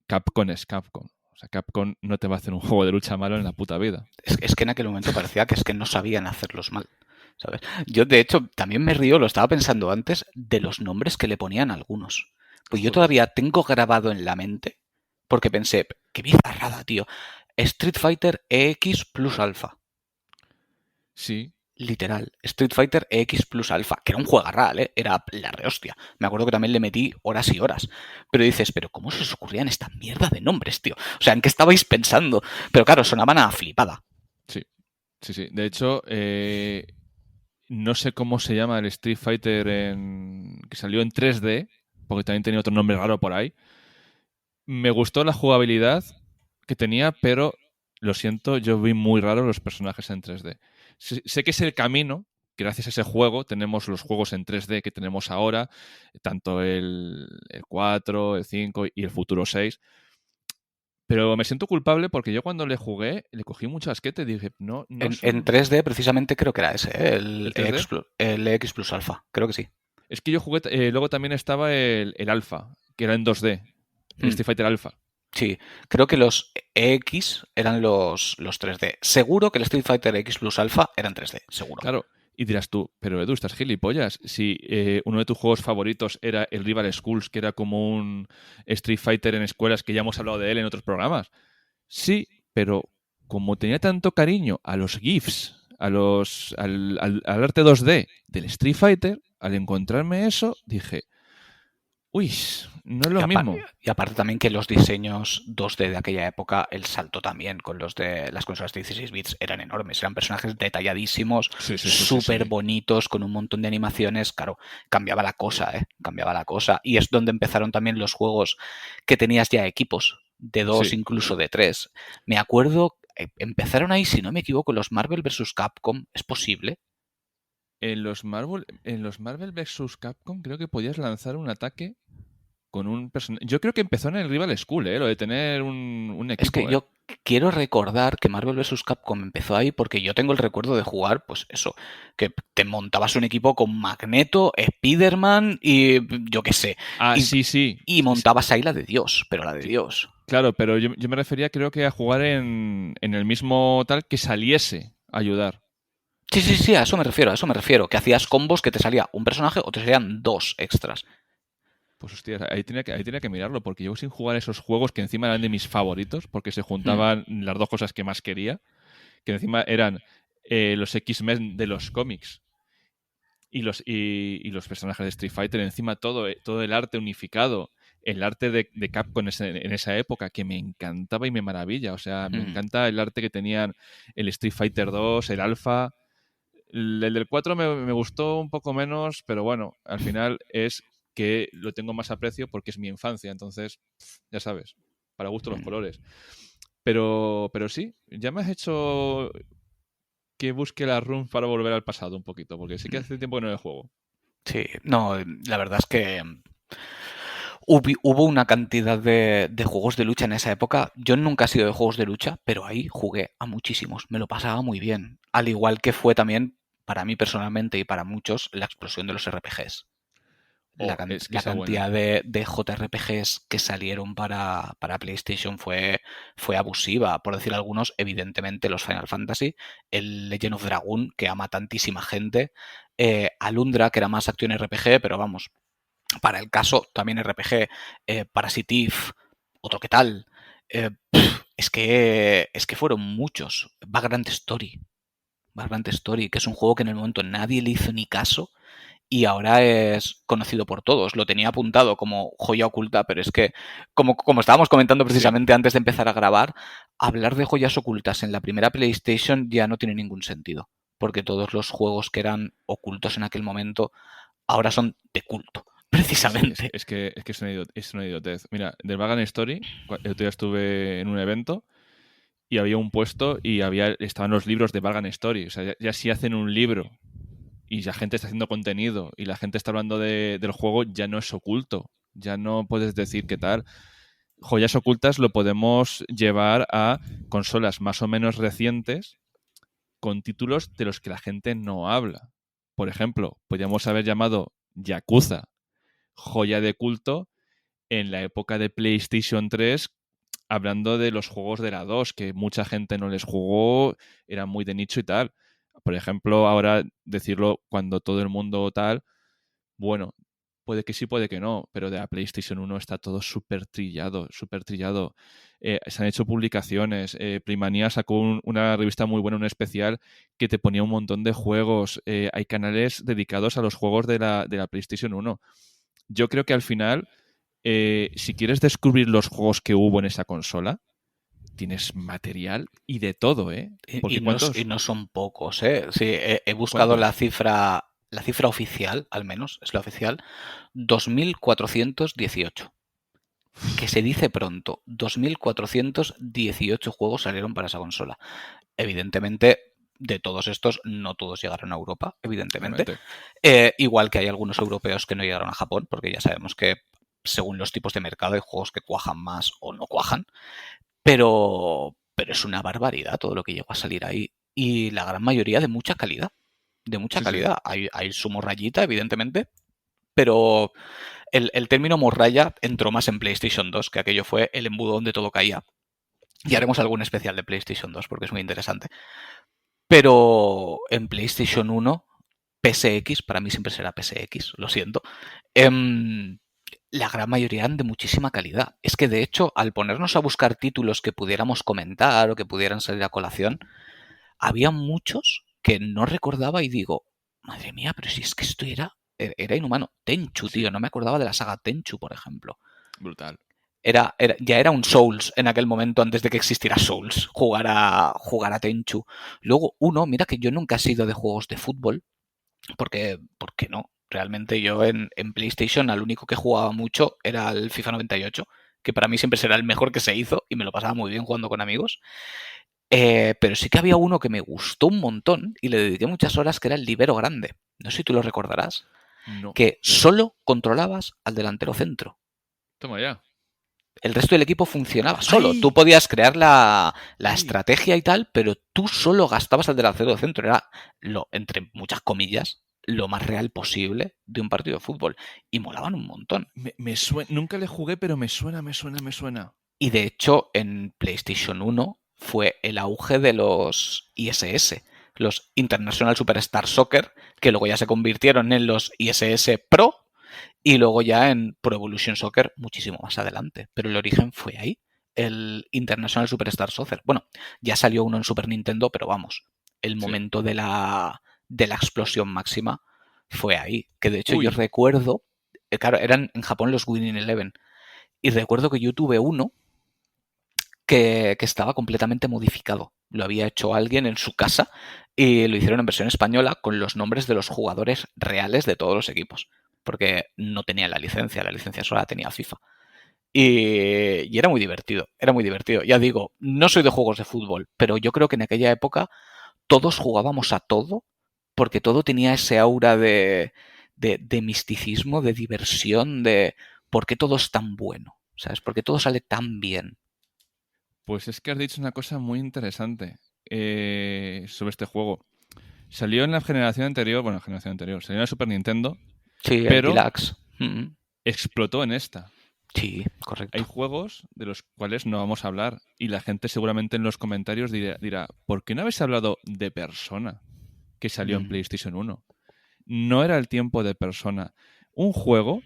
Speaker 1: Capcom es Capcom. O sea, Capcom no te va a hacer un juego de lucha malo en la puta vida.
Speaker 2: Es que en aquel momento parecía que es que no sabían hacerlos mal, ¿sabes? Yo, de hecho, también me río, lo estaba pensando antes, de los nombres que le ponían a algunos. Pues yo todavía tengo grabado en la mente, porque pensé, qué bizarrada, tío. Street Fighter EX Plus Alpha.
Speaker 1: Sí.
Speaker 2: Literal, Street Fighter EX Plus Alpha, que era un juegarral, ¿eh? Era la rehostia. Me acuerdo que también le metí horas y horas. Pero dices, ¿pero cómo se os ocurrían esta mierda de nombres, tío? O sea, ¿en qué estabais pensando? Pero claro, sonaban a flipada.
Speaker 1: Sí, sí, sí. De hecho, no sé cómo se llama el Street Fighter que salió en 3D, porque también tenía otro nombre raro por ahí. Me gustó la jugabilidad que tenía, pero lo siento, yo vi muy raro los personajes en 3D. Sé que es el camino, gracias a ese juego tenemos los juegos en 3D que tenemos ahora, tanto el 4, el 5 y el futuro 6. Pero me siento culpable porque yo cuando le jugué, le cogí mucho asquete y dije, no, no
Speaker 2: En
Speaker 1: son...
Speaker 2: 3D precisamente creo que era ese, ¿eh?
Speaker 1: ¿El 3D?
Speaker 2: El EX Plus Alpha, creo que sí.
Speaker 1: Es que yo jugué, luego también estaba el Alpha, que era en 2D, el Street Fighter Alpha.
Speaker 2: Sí, creo que los EX eran los 3D. Seguro que el Street Fighter X Plus Alpha eran 3D, seguro.
Speaker 1: Claro, y dirás tú, pero Edu, estás gilipollas. Si uno de tus juegos favoritos era el Rival Schools, que era como un Street Fighter en escuelas, que ya hemos hablado de él en otros programas. Sí, pero como tenía tanto cariño a los GIFs, al arte 2D del Street Fighter, al encontrarme eso, dije, uy, no es lo mismo.
Speaker 2: Y aparte también que los diseños 2D de aquella época, el salto también con los de las consolas de 16 bits eran enormes. Eran personajes detalladísimos, súper bonitos, con un montón de animaciones. Claro, cambiaba la cosa, ¿eh? Cambiaba la cosa. Y es donde empezaron también los juegos que tenías ya equipos, de 2, incluso de 3. Me acuerdo, empezaron ahí, si no me equivoco, los Marvel vs. Capcom. ¿Es posible?
Speaker 1: En los Marvel vs. Capcom creo que podías lanzar un ataque con un personaje. Yo creo que empezó en el Rival School, lo de tener un equipo.
Speaker 2: Es que yo quiero recordar que Marvel vs. Capcom empezó ahí porque yo tengo el recuerdo de jugar, pues eso, que te montabas un equipo con Magneto, Spider-Man y yo qué sé.
Speaker 1: Ah, sí.
Speaker 2: Y montabas ahí la de Dios, pero la de Dios.
Speaker 1: Claro, pero yo me refería creo que a jugar en el mismo tal que saliese a ayudar.
Speaker 2: Sí, a eso me refiero. Que hacías combos que te salía un personaje o te salían 2 extras.
Speaker 1: Pues hostias, ahí tenía que mirarlo, porque yo sin jugar esos juegos que encima eran de mis favoritos, porque se juntaban las dos cosas que más quería, que encima eran los X-Men de los cómics y los personajes de Street Fighter, encima todo el arte unificado, el arte de Capcom en esa época, que me encantaba y me maravilla. O sea, me encanta el arte que tenían el Street Fighter 2, el Alpha. El del 4 me gustó un poco menos, pero bueno, al final es que lo tengo más aprecio porque es mi infancia, entonces, ya sabes, para gusto los colores. Pero sí, ya me has hecho que busque la run para volver al pasado un poquito, porque sí que hace tiempo que no le juego.
Speaker 2: Sí, no, la verdad es que hubo una cantidad de juegos de lucha en esa época. Yo nunca he sido de juegos de lucha, pero ahí jugué a muchísimos. Me lo pasaba muy bien. Al igual que fue también, para mí personalmente y para muchos, la explosión de los RPGs.
Speaker 1: Oh, es que
Speaker 2: La
Speaker 1: esa buena.
Speaker 2: cantidad de JRPGs que salieron para PlayStation fue abusiva. Por decir algunos, evidentemente los Final Fantasy, el Legend of Dragoon, que ama tantísima gente, Alundra, que era más acción RPG, pero vamos, para el caso, también RPG, Parasitive, otro que tal. Es que fueron muchos. Vagrant Story, que es un juego que en el momento nadie le hizo ni caso y ahora es conocido por todos. Lo tenía apuntado como joya oculta, pero es que, como estábamos comentando
Speaker 1: Sí.
Speaker 2: precisamente antes de empezar a grabar, hablar de joyas ocultas en la primera PlayStation ya no tiene ningún sentido, porque todos los juegos que eran ocultos en aquel momento ahora son de culto,
Speaker 1: Sí,
Speaker 2: precisamente.
Speaker 1: es que es una idiotez. Mira, del Vagrant Story, el otro día estuve en un evento y había un puesto y estaban los libros de Vagrant Story. O sea, ya si hacen un libro y la gente está haciendo contenido y la gente está hablando del juego, ya no es oculto. Ya no puedes decir qué tal. Joyas ocultas lo podemos llevar a consolas más o menos recientes con títulos de los que la gente no habla. Por ejemplo, podríamos haber llamado Yakuza joya de culto en la época de PlayStation 3, hablando de los juegos de la 2, que mucha gente no les jugó, eran muy de nicho y tal. Por ejemplo, ahora decirlo cuando todo el mundo tal, bueno, puede que sí, puede que no, pero de la PlayStation 1 está todo súper trillado, súper trillado. Se han hecho publicaciones, Playmanía sacó una revista muy buena, un especial, que te ponía un montón de juegos, hay canales dedicados a los juegos de la PlayStation 1. Yo creo que al final, si quieres descubrir los juegos que hubo en esa consola, tienes material y de todo, ¿eh? Porque
Speaker 2: Y
Speaker 1: ¿cuántos?
Speaker 2: no son pocos, ¿eh? Sí, he buscado
Speaker 1: ¿Cuántos?
Speaker 2: la cifra oficial, al menos, es la oficial, 2418. Que se dice pronto, 2418 juegos salieron para esa consola. Evidentemente, de todos estos, no todos llegaron a Europa, evidentemente.
Speaker 1: Obviamente.
Speaker 2: Igual que hay algunos europeos que no llegaron a Japón, porque ya sabemos que según los tipos de mercado hay juegos que cuajan más o no cuajan. Pero es una barbaridad todo lo que llegó a salir ahí. Y la gran mayoría de mucha calidad. De mucha
Speaker 1: Sí, sí.
Speaker 2: calidad. Hay su morrayita, evidentemente, pero el término morralla entró más en PlayStation 2, que aquello fue el embudo donde todo caía. Y
Speaker 1: Sí.
Speaker 2: haremos algún especial de PlayStation 2 porque es muy interesante. Pero en PlayStation 1, PSX, para mí siempre será PSX, lo siento, la gran mayoría eran de muchísima calidad. Es que de hecho, al ponernos a buscar títulos que pudiéramos comentar o que pudieran salir a colación, había muchos que no recordaba y digo, madre mía, pero si es que esto era inhumano. Tenchu,
Speaker 1: Sí.
Speaker 2: tío, no me acordaba de la saga Tenchu, por ejemplo.
Speaker 1: Brutal.
Speaker 2: Ya era un Souls en aquel momento antes de que existiera Souls, jugar a Tenchu. Luego, mira que yo nunca he sido de juegos de fútbol, porque no. Realmente yo en PlayStation al único que jugaba mucho era el FIFA 98, que para mí siempre será el mejor que se hizo y me lo pasaba muy bien jugando con amigos. Pero sí que había uno que me gustó un montón y le dediqué muchas horas, que era el Libero Grande. No sé si tú lo recordarás,
Speaker 1: No.
Speaker 2: que solo controlabas al delantero centro.
Speaker 1: Toma ya.
Speaker 2: El resto del equipo funcionaba solo. Tú
Speaker 1: ¡Ay!
Speaker 2: podías crear la
Speaker 1: ¡Ay!
Speaker 2: estrategia y tal, pero tú solo gastabas al delantero centro. Era entre muchas comillas, lo más real posible de un partido de fútbol. Y molaban un montón.
Speaker 1: Me suena. Nunca le jugué, pero me suena, me suena, me suena.
Speaker 2: Y de hecho, en PlayStation 1 fue el auge de los ISS, los International Superstar Soccer, que luego ya se convirtieron en los ISS Pro y luego ya en Pro Evolution Soccer muchísimo más adelante. Pero el origen fue ahí, el International Superstar Soccer. Bueno, ya salió uno en Super Nintendo, pero vamos, el
Speaker 1: Sí.
Speaker 2: momento de la explosión máxima fue ahí. Que de hecho yo
Speaker 1: Uy.
Speaker 2: recuerdo, claro, eran en Japón los Winning Eleven, y recuerdo que yo tuve uno que estaba completamente modificado. Lo había hecho alguien en su casa y lo hicieron en versión española con los nombres de los jugadores reales de todos los equipos. Porque no tenía la licencia solo la tenía FIFA. Y era muy divertido, era muy divertido. Ya digo, no soy de juegos de fútbol, pero yo creo que en aquella época todos jugábamos a todo porque todo tenía ese aura de misticismo, de diversión, de por qué todo es tan bueno, ¿sabes? ¿Por qué todo sale tan bien?
Speaker 1: Pues es que has dicho una cosa muy interesante sobre este juego. Salió en la generación anterior, bueno, generación anterior, salió en la Super Nintendo,
Speaker 2: Sí, el
Speaker 1: pero
Speaker 2: Deluxe. Mm,
Speaker 1: explotó en esta.
Speaker 2: sí,
Speaker 1: Hay
Speaker 2: correcto.
Speaker 1: juegos de los cuales no vamos a hablar y la gente seguramente en los comentarios dirá, ¿por qué no habéis hablado de Persona que salió en
Speaker 2: Mm,
Speaker 1: PlayStation 1? No era el tiempo de Persona. Un juego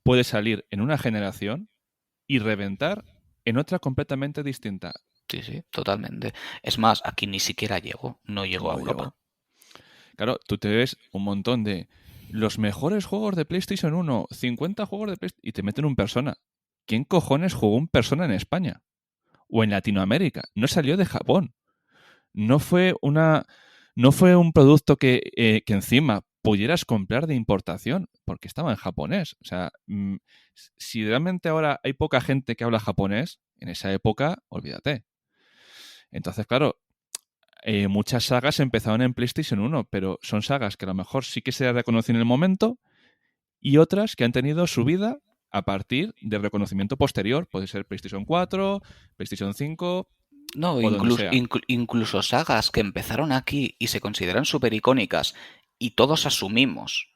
Speaker 1: puede salir en una generación y reventar en otra completamente distinta.
Speaker 2: sí, sí, totalmente. Es más, aquí ni siquiera llegó, no llegó a
Speaker 1: No
Speaker 2: Europa.
Speaker 1: llegó. Claro, tú te ves un montón de los mejores juegos de PlayStation 1, 50 juegos de PlayStation, y te meten un Persona. ¿Quién cojones jugó un Persona en España? O en Latinoamérica. No salió de Japón. No fue una. No fue un producto que encima pudieras comprar de importación, porque estaba en japonés. O sea, si realmente ahora hay poca gente que habla japonés, en esa época, olvídate. Entonces, claro, muchas sagas empezaron en PlayStation 1, pero son sagas que a lo mejor sí que se reconocen en el momento y otras que han tenido su vida a partir del reconocimiento posterior. Puede ser PlayStation 4, PlayStation 5
Speaker 2: No,
Speaker 1: o donde sea.
Speaker 2: incluso sagas que empezaron aquí y se consideran súper icónicas y todos asumimos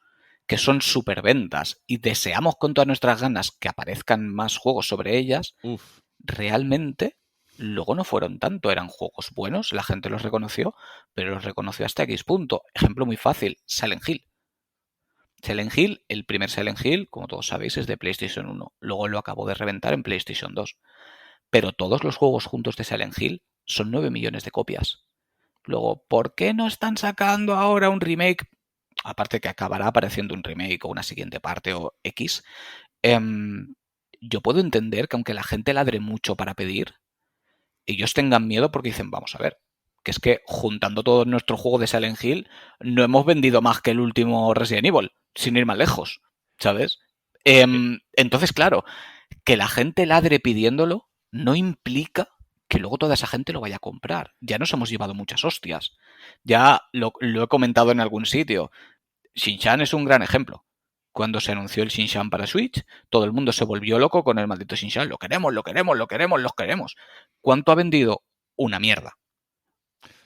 Speaker 2: que son superventas y deseamos con todas nuestras ganas que aparezcan más juegos sobre ellas,
Speaker 1: Uf,
Speaker 2: realmente luego no fueron tanto, eran juegos buenos, la gente los reconoció, pero los reconoció hasta X punto. Ejemplo muy fácil, Silent Hill. Silent Hill, el primer Silent Hill, como todos sabéis, es de PlayStation 1. Luego lo acabó de reventar en PlayStation 2. Pero todos los juegos juntos de Silent Hill son 9 millones de copias. Luego, ¿por qué no están sacando ahora un remake? Aparte que acabará apareciendo un remake o una siguiente parte o X. Yo puedo entender que aunque la gente ladre mucho para pedir, ellos tengan miedo porque dicen, vamos a ver, que es que juntando todo nuestro juego de Silent Hill, no hemos vendido más que el último Resident Evil, sin ir más lejos, ¿sabes?
Speaker 1: eh,
Speaker 2: Entonces, claro, que la gente ladre pidiéndolo no implica que luego toda esa gente lo vaya a comprar. Ya nos hemos llevado muchas hostias. Ya lo he comentado en algún sitio. Shin-Chan es un gran ejemplo. Cuando se anunció el Shin-Chan para Switch, todo el mundo se volvió loco con el maldito Shin-Chan. Lo queremos, lo queremos, lo queremos, lo queremos. ¿Cuánto ha vendido? Una mierda.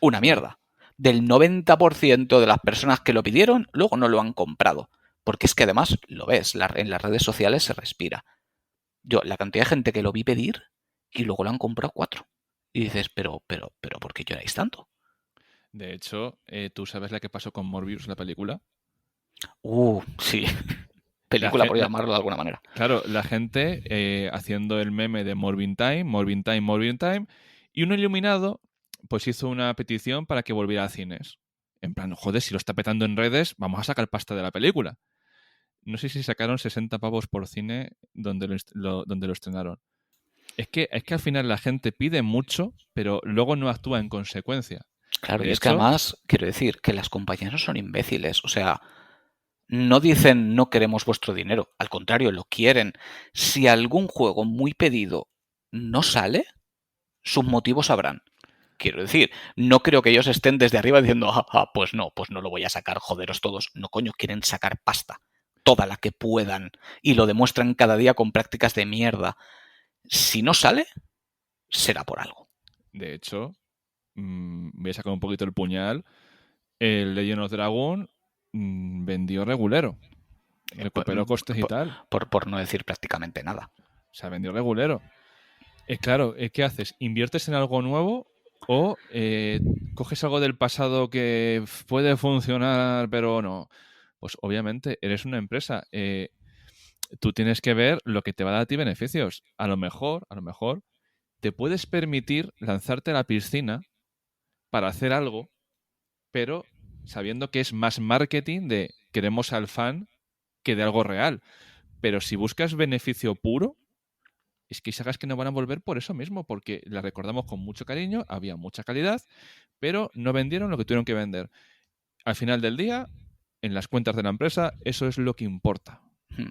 Speaker 2: Una
Speaker 1: bueno,
Speaker 2: mierda. Del 90% de las personas que lo pidieron, luego no lo han comprado. Porque es que además, lo ves, en las redes sociales se respira. Yo, la cantidad de gente que lo vi pedir y luego lo han comprado 4. Y dices, pero, ¿por qué lloráis tanto?
Speaker 1: de hecho, ¿tú sabes la que pasó con Morbius, la película?
Speaker 2: Sí.
Speaker 1: La,
Speaker 2: Película,
Speaker 1: gen-
Speaker 2: por
Speaker 1: la-
Speaker 2: llamarlo de alguna manera.
Speaker 1: claro, la gente haciendo el meme de Morbin Time, Morbin Time, Morbin Time, y un iluminado pues hizo una petición para que volviera a cines. En plan, joder, si lo está petando en redes, vamos a sacar pasta de la película. No sé si sacaron 60 pavos por cine donde lo estrenaron. Es que al final la gente pide mucho, pero luego no actúa en consecuencia.
Speaker 2: Claro, y
Speaker 1: De
Speaker 2: es que
Speaker 1: hecho,
Speaker 2: además, quiero decir, que las compañías no son imbéciles. O sea, no dicen no queremos vuestro dinero. Al contrario, lo quieren. Si algún juego muy pedido no sale, sus motivos habrán. Quiero decir, no creo que ellos estén desde arriba diciendo, pues no lo voy a sacar, joderos todos. No, coño, quieren sacar pasta. Toda la que puedan. Y lo demuestran cada día con prácticas de mierda. Si no sale, será por algo.
Speaker 1: de hecho, voy a sacar un poquito el puñal. El Legend of Dragon vendió regulero. Recuperó costes y
Speaker 2: Por,
Speaker 1: tal.
Speaker 2: por no decir prácticamente nada.
Speaker 1: O sea, vendió regulero. Claro, ¿qué haces? ¿Inviertes en algo nuevo o coges algo del pasado que puede funcionar pero no? Pues obviamente eres una empresa. Tú tienes que ver lo que te va a dar a ti beneficios. A lo mejor, te puedes permitir lanzarte a la piscina para hacer algo, pero sabiendo que es más marketing de queremos al fan que de algo real. Pero si buscas beneficio puro, es que hay sagas que no van a volver por eso mismo, porque las recordamos con mucho cariño, había mucha calidad, pero no vendieron lo que tuvieron que vender. Al final del día, en las cuentas de la empresa, eso es lo que importa.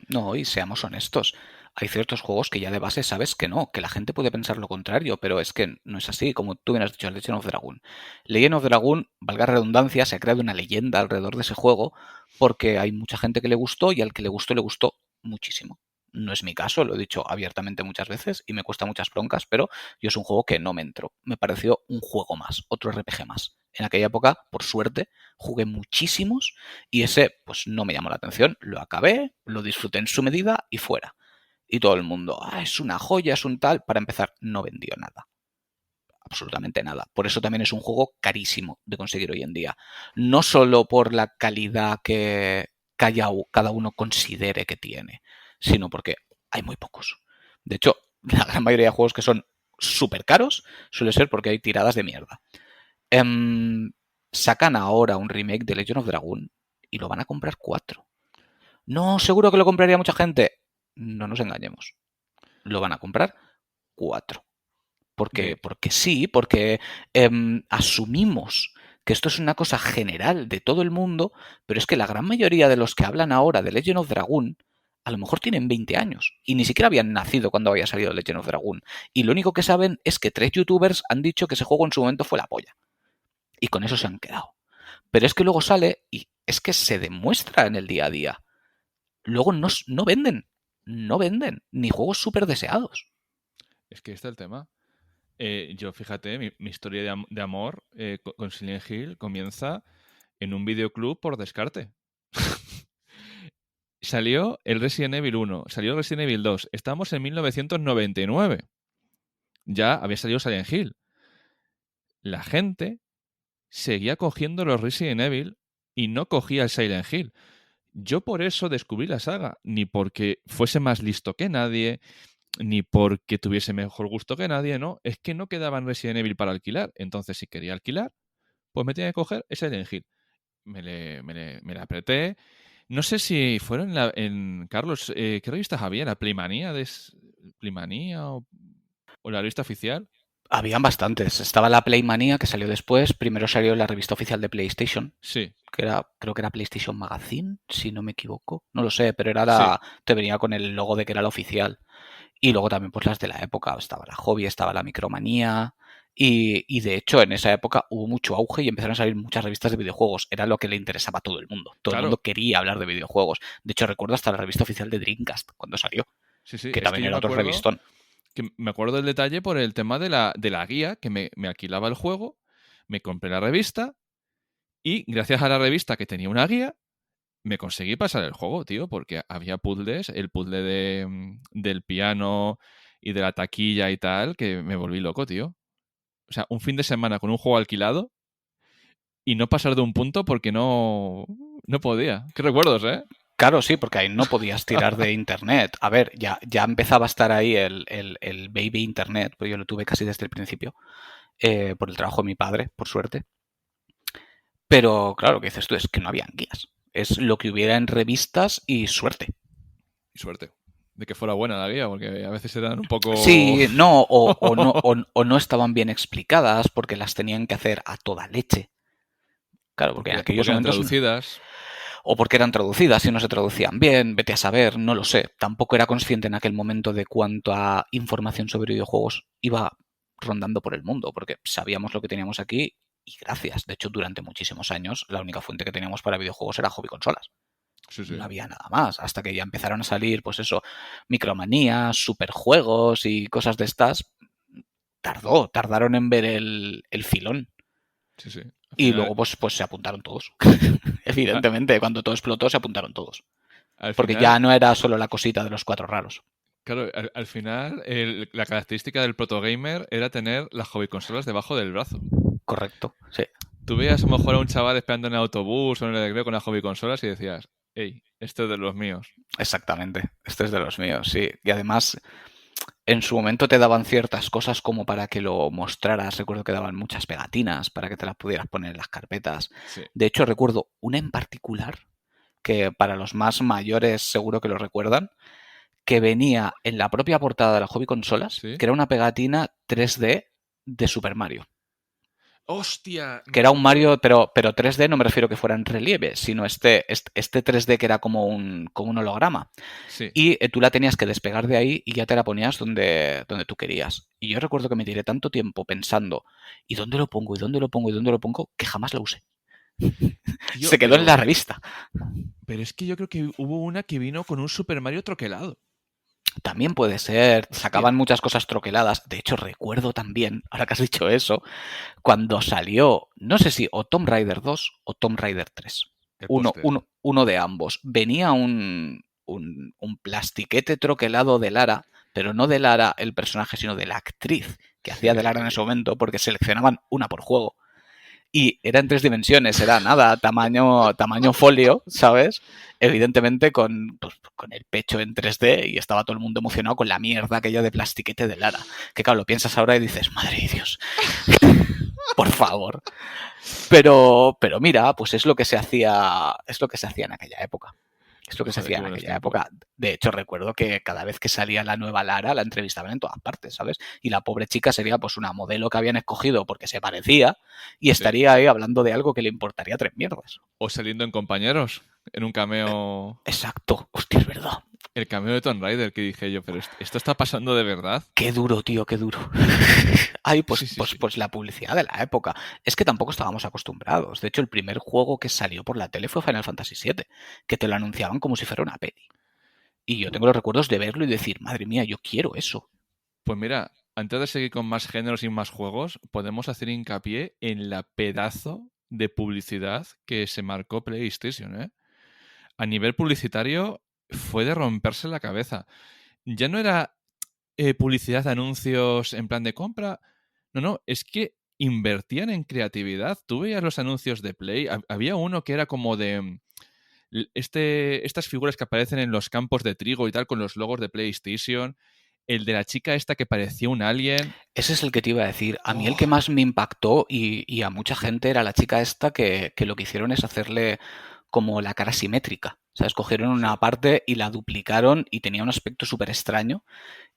Speaker 2: No, y seamos honestos. Hay ciertos juegos que ya de base sabes que no, que la gente puede pensar lo contrario, pero es que no es así, como tú bien has dicho, Legend of Dragon. Legend of Dragon, valga redundancia, se ha creado una leyenda alrededor de ese juego porque hay mucha gente que le gustó y al que le gustó muchísimo. No es mi caso, lo he dicho abiertamente muchas veces y me cuesta muchas broncas, pero yo es un juego que no me entró. Me pareció un juego más, otro RPG más. En aquella época, por suerte, jugué muchísimos y ese pues no me llamó la atención. Lo acabé, lo disfruté en su medida y fuera. Y todo el mundo, es una joya, es un tal. Para empezar, no vendió nada. Absolutamente nada. Por eso también es un juego carísimo de conseguir hoy en día. No solo por la calidad que cada uno considere que tiene, sino porque hay muy pocos. De hecho, la gran mayoría de juegos que son súper caros suele ser porque hay tiradas de mierda. Sacan ahora un remake de Legend of Dragon y lo van a comprar 4. No, seguro que lo compraría mucha gente. No nos engañemos. Lo van a comprar 4. Porque sí, porque asumimos que esto es una cosa general de todo el mundo, pero es que la gran mayoría de los que hablan ahora de Legend of Dragon a lo mejor tienen 20 años y ni siquiera habían nacido cuando había salido Legend of Dragon. Y lo único que saben es que 3 youtubers han dicho que ese juego en su momento fue la polla. Y con eso se han quedado. Pero es que luego sale y es que se demuestra en el día a día. Luego no venden. No venden. Ni juegos súper deseados.
Speaker 1: Es que está el tema. Yo, fíjate, mi historia de amor con Silent Hill comienza en un videoclub por descarte. Salió el Resident Evil 1, salió el Resident Evil 2. Estamos en 1999. Ya había salido Silent Hill. La gente seguía cogiendo los Resident Evil y no cogía el Silent Hill. Yo por eso descubrí la saga, ni porque fuese más listo que nadie, ni porque tuviese mejor gusto que nadie, no. Es que no quedaban Resident Evil para alquilar. Entonces, si quería alquilar, pues me tenía que coger ese Silent Hill. Me le apreté. No sé si fueron en Carlos, ¿qué revistas había? ¿La Playmanía? ¿Playmanía o la revista oficial?
Speaker 2: Habían bastantes. Estaba la Playmanía que salió después. Primero salió la revista oficial de PlayStation,
Speaker 1: Sí,
Speaker 2: creo que era PlayStation Magazine, si no me equivoco. No lo sé, pero
Speaker 1: sí.
Speaker 2: te venía con el logo de que era la oficial. Y luego también pues las de la época. Estaba la Hobby, estaba la Micromanía. Y de hecho en esa época hubo mucho auge y empezaron a salir muchas revistas de videojuegos. Era lo que le interesaba a todo el mundo. Todo el mundo
Speaker 1: Claro,
Speaker 2: quería hablar de videojuegos. De hecho recuerdo hasta la revista oficial de Dreamcast cuando salió,
Speaker 1: sí, sí.
Speaker 2: que
Speaker 1: Es que
Speaker 2: también
Speaker 1: yo
Speaker 2: era otro revistón.
Speaker 1: me acuerdo del detalle por el tema de la guía, que me alquilaba el juego, me compré la revista y gracias a la revista que tenía una guía, me conseguí pasar el juego, tío, porque había puzzles, el puzzle del piano y de la taquilla y tal, que me volví loco, tío. O sea, un fin de semana con un juego alquilado y no pasar de un punto porque no podía. Qué recuerdos, ¿eh?
Speaker 2: Claro, sí, porque ahí no podías tirar de internet. A ver, ya empezaba a estar ahí el baby internet, pues yo lo tuve casi desde el principio, por el trabajo de mi padre, por suerte. Pero claro, lo que dices tú es que no habían guías. Es lo que hubiera en revistas y suerte.
Speaker 1: Y suerte. De que fuera buena la guía, porque a veces eran un poco...
Speaker 2: Sí, no, o no estaban bien explicadas porque las tenían que hacer a toda leche. Claro, porque en
Speaker 1: porque,
Speaker 2: aquellos
Speaker 1: porque eran
Speaker 2: momentos
Speaker 1: traducidas.
Speaker 2: o porque eran traducidas y no se traducían bien, vete a saber, no lo sé. Tampoco era consciente en aquel momento de cuánta información sobre videojuegos iba rondando por el mundo, porque sabíamos lo que teníamos aquí y gracias. De hecho, durante muchísimos años, la única fuente que teníamos para videojuegos era hobby consolas.
Speaker 1: Sí,
Speaker 2: No
Speaker 1: sí.
Speaker 2: había nada más, hasta que ya empezaron a salir, pues eso, micromanías, superjuegos y cosas de estas. Tardaron en ver el filón.
Speaker 1: Sí, sí. Al
Speaker 2: Y
Speaker 1: final,
Speaker 2: luego pues se apuntaron todos.
Speaker 1: a-
Speaker 2: Evidentemente, cuando todo explotó se apuntaron todos.
Speaker 1: al
Speaker 2: Porque
Speaker 1: final,
Speaker 2: ya no era solo la cosita de los 4 raros.
Speaker 1: claro, al final la característica del protogamer era tener las hobby consolas debajo del brazo.
Speaker 2: Correcto, sí.
Speaker 1: Tú veías a lo mejor a un chaval esperando en el autobús o en el recreo con las hobby consolas y decías, hey, esto es de los míos.
Speaker 2: Exactamente. Este es de los míos, sí. Y además, en su momento te daban ciertas cosas como para que lo mostraras. Recuerdo que daban muchas pegatinas para que te las pudieras poner en las carpetas.
Speaker 1: Sí,
Speaker 2: De hecho, recuerdo una en particular, que para los más mayores seguro que lo recuerdan, que venía en la propia portada de la hobby consolas,
Speaker 1: sí.
Speaker 2: que era una pegatina 3D de Super Mario.
Speaker 1: ¡Hostia!
Speaker 2: Que era un Mario, pero 3D no me refiero que fuera en relieve, sino este 3D que era como un holograma.
Speaker 1: Sí.
Speaker 2: Y tú la tenías que despegar de ahí y ya te la ponías donde tú querías. Y yo recuerdo que me tiré tanto tiempo pensando, ¿y dónde lo pongo? ¿Y dónde lo pongo? ¿Y dónde lo pongo? Que jamás la usé.
Speaker 1: Tío,
Speaker 2: Se quedó en la revista.
Speaker 1: pero es que yo creo que hubo una que vino con un Super Mario troquelado.
Speaker 2: También puede ser,
Speaker 1: Hostia,
Speaker 2: sacaban muchas cosas troqueladas. De hecho, recuerdo también, ahora que has dicho eso, cuando salió, no sé si o Tomb Raider 2 o Tomb Raider 3.
Speaker 1: el
Speaker 2: Uno,
Speaker 1: póster.
Speaker 2: uno, uno de ambos. Venía un plastiquete troquelado de Lara, pero no de Lara el personaje, sino de la actriz que hacía de Lara en ese
Speaker 1: Sí.
Speaker 2: momento, porque seleccionaban una por juego. Y era en 3 dimensiones, era nada, tamaño folio, ¿sabes? Evidentemente con el pecho en 3D y estaba todo el mundo emocionado con la mierda aquella de plastiquete de Lara. Que claro, lo piensas ahora y dices, madre de Dios, por favor. Pero mira, pues es lo que se hacía en aquella época. Es lo que se
Speaker 1: Joder,
Speaker 2: hacía
Speaker 1: qué
Speaker 2: en
Speaker 1: buenos
Speaker 2: aquella
Speaker 1: tiempos.
Speaker 2: época. De hecho, recuerdo que cada vez que salía la nueva Lara, la entrevistaban en todas partes, ¿sabes? Y la pobre chica sería pues una modelo que habían escogido porque se parecía y
Speaker 1: Sí.
Speaker 2: estaría ahí hablando de algo que le importaría 3 mierdas.
Speaker 1: O saliendo en compañeros, en un cameo.
Speaker 2: Exacto, hostia, es verdad.
Speaker 1: El cameo de Tomb Raider que dije yo, pero esto está pasando de verdad.
Speaker 2: Qué duro, tío, qué duro. Ay,
Speaker 1: Sí, sí, sí.
Speaker 2: pues la publicidad de la época. Es que tampoco estábamos acostumbrados. De hecho, el primer juego que salió por la tele fue Final Fantasy VII, que te lo anunciaban como si fuera una peli. Y yo tengo los recuerdos de verlo y decir, madre mía, yo quiero eso.
Speaker 1: Pues mira, antes de seguir con más géneros y más juegos, podemos hacer hincapié en la pedazo de publicidad que se marcó PlayStation, ¿eh? A nivel publicitario fue de romperse la cabeza. Ya no era publicidad de anuncios en plan de compra. No, no, es que invertían en creatividad. Tú veías los anuncios de Play. Había uno que era como de estas figuras que aparecen en los campos de trigo y tal con los logos de PlayStation. El de la chica esta que parecía un alien.
Speaker 2: Ese es el que te iba a decir. A mí el que
Speaker 1: Oh,
Speaker 2: más me impactó y a mucha gente era la chica esta que lo que hicieron es hacerle como la cara simétrica. O sea, escogieron una
Speaker 1: sí.
Speaker 2: parte y la duplicaron y tenía un aspecto súper extraño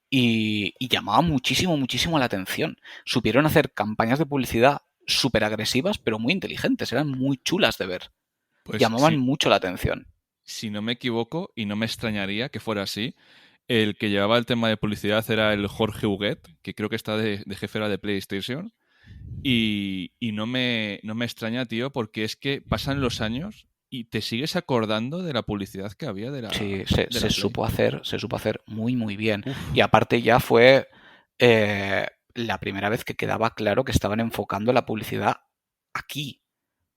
Speaker 2: y llamaba muchísimo, muchísimo la atención. Supieron hacer campañas de publicidad súper agresivas, pero muy inteligentes. Eran muy chulas de ver.
Speaker 1: Pues
Speaker 2: Llamaban mucho la atención.
Speaker 1: si no me equivoco, y no me extrañaría que fuera así, el que llevaba el tema de publicidad era el Jorge Huguet, que creo que está de jefe ahora de PlayStation. Y no me extraña, tío, porque es que pasan los años y te sigues acordando de la publicidad que había de la,
Speaker 2: Sí,
Speaker 1: de la Play.
Speaker 2: se supo hacer muy, muy bien. Y
Speaker 1: Uf,
Speaker 2: aparte ya fue la primera vez que quedaba claro que estaban enfocando la publicidad aquí.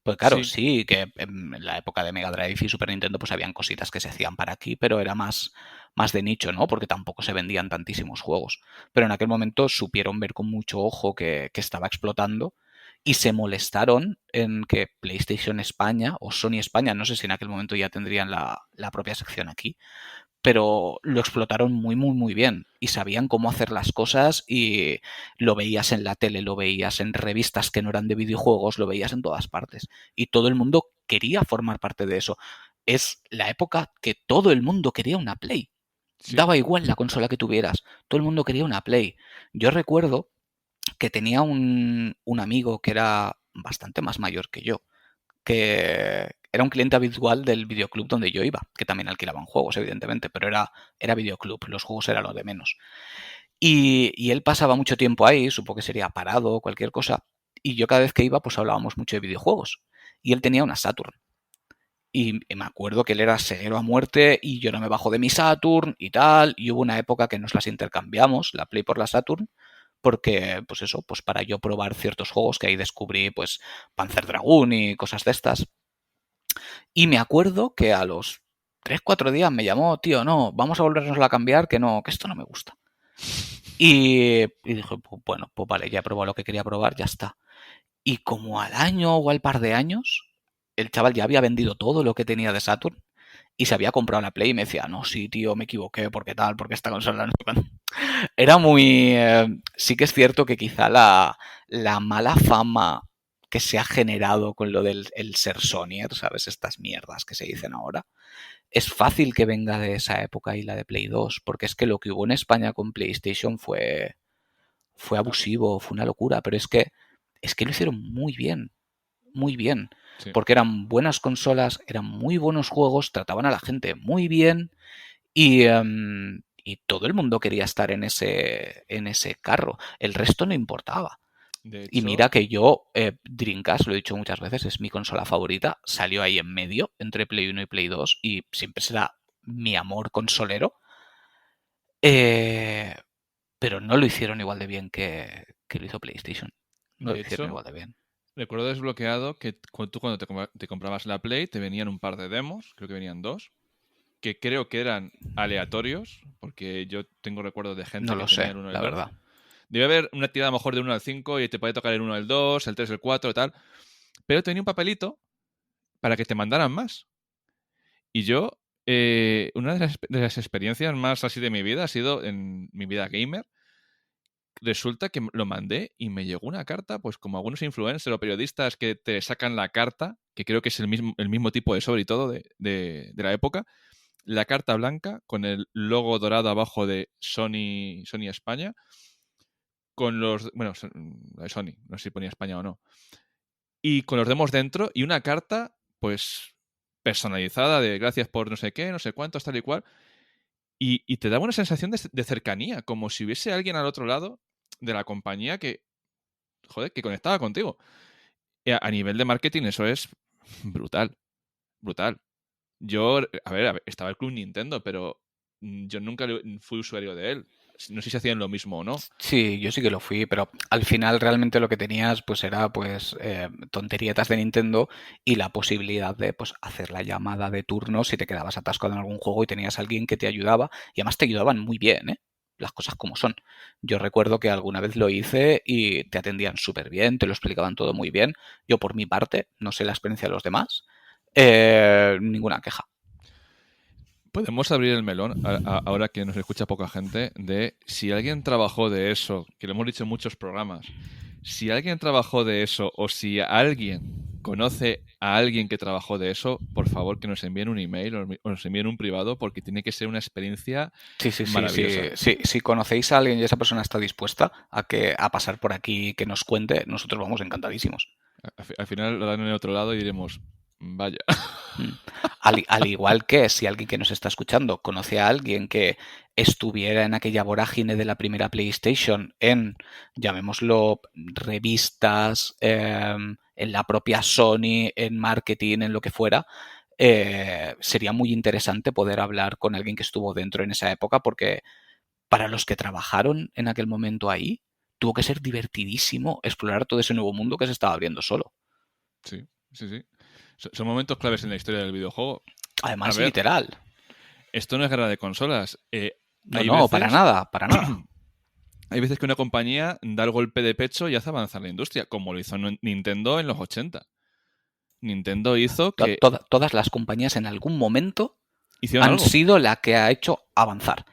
Speaker 2: Pues claro,
Speaker 1: sí,
Speaker 2: sí, que en la época de Mega Drive y Super Nintendo pues habían cositas que se hacían para aquí, pero era más de nicho, ¿no? Porque tampoco se vendían tantísimos juegos. Pero en aquel momento supieron ver con mucho ojo que estaba explotando y se molestaron en que PlayStation España o Sony España, no sé si en aquel momento ya tendrían la propia sección aquí, pero lo explotaron muy, muy, muy bien y sabían cómo hacer las cosas y lo veías en la tele, lo veías en revistas que no eran de videojuegos, lo veías en todas partes y todo el mundo quería formar parte de eso. Es la época que todo el mundo quería una Play.
Speaker 1: sí.
Speaker 2: Daba igual la consola que tuvieras, todo el mundo quería una Play. Yo recuerdo que tenía un amigo que era bastante más mayor que yo, que era un cliente habitual del videoclub donde yo iba, que también alquilaban juegos, evidentemente, pero era videoclub, los juegos era lo de menos. Y él pasaba mucho tiempo ahí, supongo que sería parado o cualquier cosa, y yo cada vez que iba, pues hablábamos mucho de videojuegos. Y él tenía una Saturn. Y me acuerdo que él era severo a muerte y yo no me bajo de mi Saturn y tal. Y hubo una época que nos las intercambiamos, la Play por la Saturn, porque, pues eso, pues para yo probar ciertos juegos que ahí descubrí, pues Panzer Dragoon y cosas de estas. Y me acuerdo que a los 3 4 días me llamó, tío, no, vamos a volvernos a cambiar, que no, que esto no me gusta. Y dije, pues, bueno, pues vale, ya he probado lo que quería probar, ya está. Y como al año o al par de años, el chaval ya había vendido todo lo que tenía de Saturn y se había comprado la Play y me decía, no, sí, tío, me equivoqué, porque tal, porque esta consola no sé cuándo. Era muy... sí que es cierto que quizá la mala fama que se ha generado con lo del el ser Sonyer, ¿sabes? Estas mierdas que se dicen ahora. Es fácil que venga de esa época y la de Play 2, porque es que lo que hubo en España con PlayStation fue
Speaker 1: Ah,
Speaker 2: abusivo, fue una locura, pero es que lo hicieron muy bien,
Speaker 1: sí.
Speaker 2: porque eran buenas consolas, eran muy buenos juegos, trataban a la gente muy bien y todo el mundo quería estar en ese carro, el resto no importaba.
Speaker 1: De
Speaker 2: Y mira
Speaker 1: hecho,
Speaker 2: que yo, Dreamcast, lo he dicho muchas veces, es mi consola favorita. Salió ahí en medio, entre Play 1 y Play 2, y siempre será mi amor consolero. Eh, pero no lo hicieron igual de bien que lo hizo PlayStation. No lo
Speaker 1: De
Speaker 2: hicieron
Speaker 1: hecho,
Speaker 2: igual de bien.
Speaker 1: recuerdo desbloqueado que tú cuando te comprabas la Play te venían un par de demos, creo que venían dos, que creo que eran aleatorios, porque yo tengo recuerdos de
Speaker 2: No
Speaker 1: gente que
Speaker 2: lo
Speaker 1: tenía
Speaker 2: sé,
Speaker 1: el uno y el
Speaker 2: la
Speaker 1: 2.
Speaker 2: verdad.
Speaker 1: Debe haber una tirada a lo mejor de uno al 5 y te puede tocar el uno el 2 el 3 el 4 y tal. Pero tenía un papelito para que te mandaran más. Y yo, una de las experiencias más así de mi vida ha sido en mi vida gamer. Resulta que lo mandé y me llegó una carta, pues como algunos influencers o periodistas que te sacan la carta, que creo que es el mismo tipo de sobre y todo de la época, la carta blanca con el logo dorado abajo de Sony España, con los, bueno, la de Sony, no sé si ponía España o no, y con los demos dentro y una carta, pues personalizada de gracias por no sé qué, no sé cuántos, tal y cual, y te daba una sensación de cercanía, como si hubiese alguien al otro lado de la compañía que, joder, que conectaba contigo. Y a nivel de marketing eso es brutal, brutal. Yo, a ver, estaba el Club Nintendo, pero yo nunca fui usuario de él. No sé si hacían lo mismo o no.
Speaker 2: Sí, yo sí que lo fui, pero al final realmente lo que tenías pues era pues tonterietas de Nintendo y la posibilidad de pues hacer la llamada de turno si te quedabas atascado en algún juego y tenías a alguien que te ayudaba y además te ayudaban muy bien, ¿eh? Las cosas como son. Yo recuerdo que alguna vez lo hice y te atendían súper bien, te lo explicaban todo muy bien. Yo por mi parte, no sé la experiencia de los demás, ninguna queja.
Speaker 1: Podemos abrir el melón, ahora que nos escucha poca gente, de si alguien trabajó de eso, que lo hemos dicho en muchos programas, si alguien trabajó de eso o si alguien conoce a alguien que trabajó de eso, por favor que nos envíen un email o nos envíen un privado porque tiene que ser una experiencia
Speaker 2: Sí, sí, sí, sí,
Speaker 1: maravillosa.
Speaker 2: sí. Si conocéis a alguien y esa persona está dispuesta a pasar por aquí y que nos cuente, nosotros vamos encantadísimos.
Speaker 1: Al final lo dan en el otro lado y diremos, vaya.
Speaker 2: Mm. Al igual que si alguien que nos está escuchando conoce a alguien que estuviera en aquella vorágine de la primera PlayStation en, llamémoslo, revistas, en la propia Sony, en marketing, en lo que fuera, sería muy interesante poder hablar con alguien que estuvo dentro en esa época porque para los que trabajaron en aquel momento ahí, tuvo que ser divertidísimo explorar todo ese nuevo mundo que se estaba abriendo solo.
Speaker 1: Sí, sí, sí. Son momentos claves en la historia del videojuego. A
Speaker 2: Además,
Speaker 1: ver,
Speaker 2: literal.
Speaker 1: esto no es guerra de consolas.
Speaker 2: No,
Speaker 1: Hay
Speaker 2: no, para
Speaker 1: veces,
Speaker 2: nada, para nada.
Speaker 1: hay veces que una compañía da el golpe de pecho y hace avanzar la industria, como lo hizo Nintendo en los 80. Nintendo hizo que
Speaker 2: Todas las compañías en algún momento
Speaker 1: hicieron
Speaker 2: han
Speaker 1: algo.
Speaker 2: sido la que ha hecho avanzar.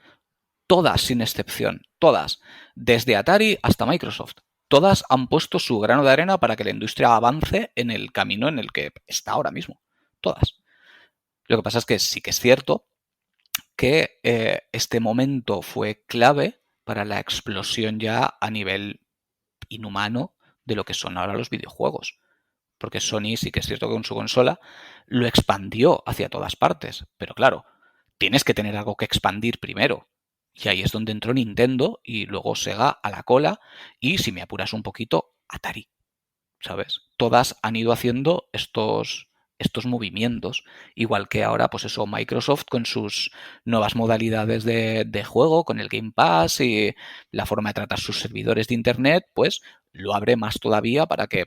Speaker 2: Todas, sin excepción. Todas. Desde Atari hasta Microsoft. Todas han puesto su grano de arena para que la industria avance en el camino en el que está ahora mismo. Todas. Lo que pasa es que sí que es cierto que este momento fue clave para la explosión ya a nivel inhumano de lo que son ahora los videojuegos. Porque Sony sí que es cierto que con su consola lo expandió hacia todas partes. Pero claro, tienes que tener algo que expandir primero. Y ahí es donde entró Nintendo y luego Sega a la cola y, si me apuras un poquito, Atari. ¿Sabes? Todas han ido haciendo estos movimientos. Igual que ahora, pues eso, Microsoft con sus nuevas modalidades de juego, con el Game Pass y la forma de tratar sus servidores de Internet, pues lo abre más todavía para que,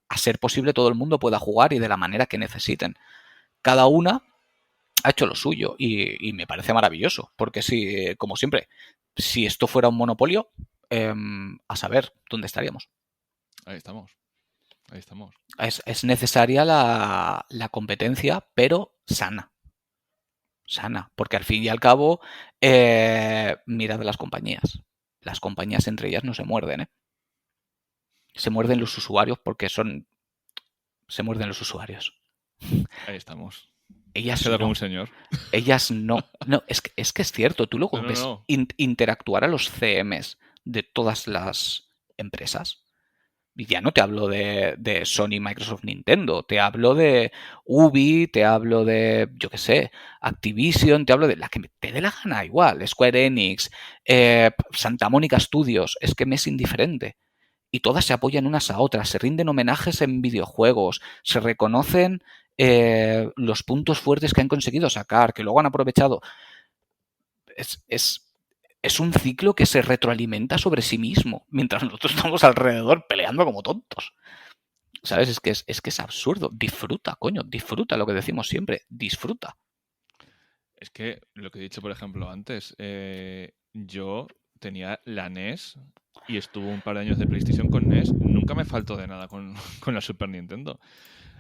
Speaker 2: a ser posible, todo el mundo pueda jugar y de la manera que necesiten. Cada una ha hecho lo suyo y me parece maravilloso, porque si, como siempre, si esto fuera un monopolio, a saber dónde estaríamos.
Speaker 1: Ahí estamos. Ahí estamos.
Speaker 2: Es necesaria la competencia, pero sana. Sana, porque al fin y al cabo, mirad las compañías. Las compañías entre ellas no se muerden, ¿eh? Se muerden los usuarios porque son... Se muerden los usuarios.
Speaker 1: Ahí estamos. Has
Speaker 2: Ellas
Speaker 1: quedado como un
Speaker 2: no.
Speaker 1: señor.
Speaker 2: Ellas no. No, es que es cierto. Tú
Speaker 1: No,
Speaker 2: luego
Speaker 1: no,
Speaker 2: ves
Speaker 1: no.
Speaker 2: interactuar a los CMs de todas las empresas. Y ya no te hablo de Sony, Microsoft, Nintendo, te hablo de Ubi, te hablo de, yo qué sé, Activision, te hablo de la que te dé la gana, igual, Square Enix, Santa Mónica Studios, es que me es indiferente. Y todas se apoyan unas a otras, se rinden homenajes en videojuegos, se reconocen los puntos fuertes que han conseguido sacar, que luego han aprovechado. Es es un ciclo que se retroalimenta sobre sí mismo, mientras nosotros estamos alrededor peleando como tontos. ¿Sabes? Es que es absurdo. Disfruta, coño, disfruta lo que decimos siempre, disfruta.
Speaker 1: Es que lo que he dicho, por ejemplo, antes, yo tenía la NES y estuvo un par de años de PlayStation con NES. Nunca me faltó de nada con, con la Super Nintendo.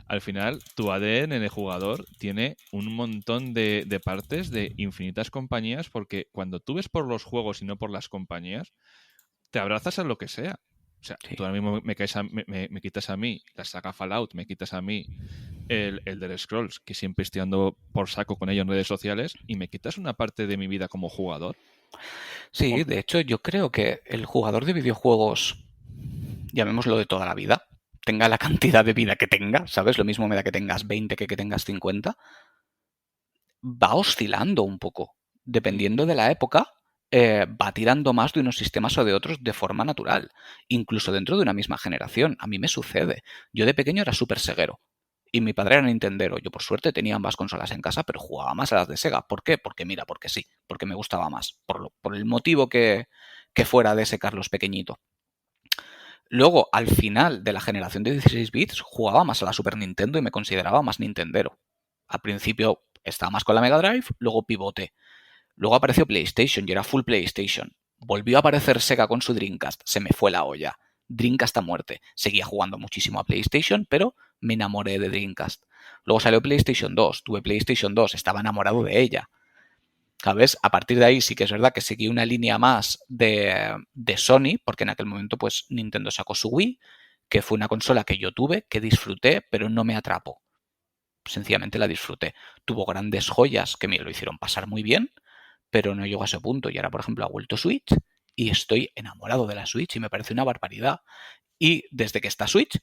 Speaker 1: Al final, tu ADN de jugador tiene un montón de partes de infinitas compañías porque cuando tú ves por los juegos y no por las compañías, te abrazas a lo que sea. O sea,
Speaker 2: Sí.
Speaker 1: tú ahora mismo me quitas a mí la saga Fallout, me quitas a mí el Elder Scrolls, que siempre estoy andando por saco con ello en redes sociales, y me quitas una parte de mi vida como jugador.
Speaker 2: Sí,
Speaker 1: Hom-
Speaker 2: de hecho, yo creo que el jugador de videojuegos, llamémoslo de toda la vida, tenga la cantidad de vida que tenga, ¿sabes? Lo mismo me da que tengas 20 que tengas 50, va oscilando un poco.
Speaker 1: Mm,
Speaker 2: Dependiendo de la época, va tirando más de unos sistemas o de otros de forma natural. Incluso dentro de una misma generación. A mí me sucede. Yo de pequeño era súper seguero. Y mi padre era Nintendero. Yo por suerte tenía ambas consolas en casa, pero jugaba más a las de Sega. ¿Por qué? Porque mira, porque sí. Porque me gustaba más. Por el motivo que fuera de ese Carlos pequeñito. Luego, al final de la generación de 16 bits, jugaba más a la Super Nintendo y me consideraba más Nintendero. Al principio estaba más con la Mega Drive, luego pivoté. Luego apareció PlayStation y era full PlayStation. Volvió a aparecer Sega con su Dreamcast, se me fue la olla. Dreamcast a muerte. Seguía jugando muchísimo a PlayStation, pero me enamoré de Dreamcast. Luego salió PlayStation 2, tuve PlayStation 2, estaba enamorado de ella. ¿Sabes? A partir de ahí sí que es verdad que seguí una línea más de Sony, porque en aquel momento pues Nintendo sacó su Wii, que fue una consola que yo tuve, que disfruté, pero no me atrapó. Sencillamente la disfruté. Tuvo grandes joyas que me lo hicieron pasar muy bien, pero no llegó a ese punto. Y ahora, por ejemplo, ha vuelto Switch y estoy enamorado de la Switch y me parece una barbaridad. Y desde que está Switch,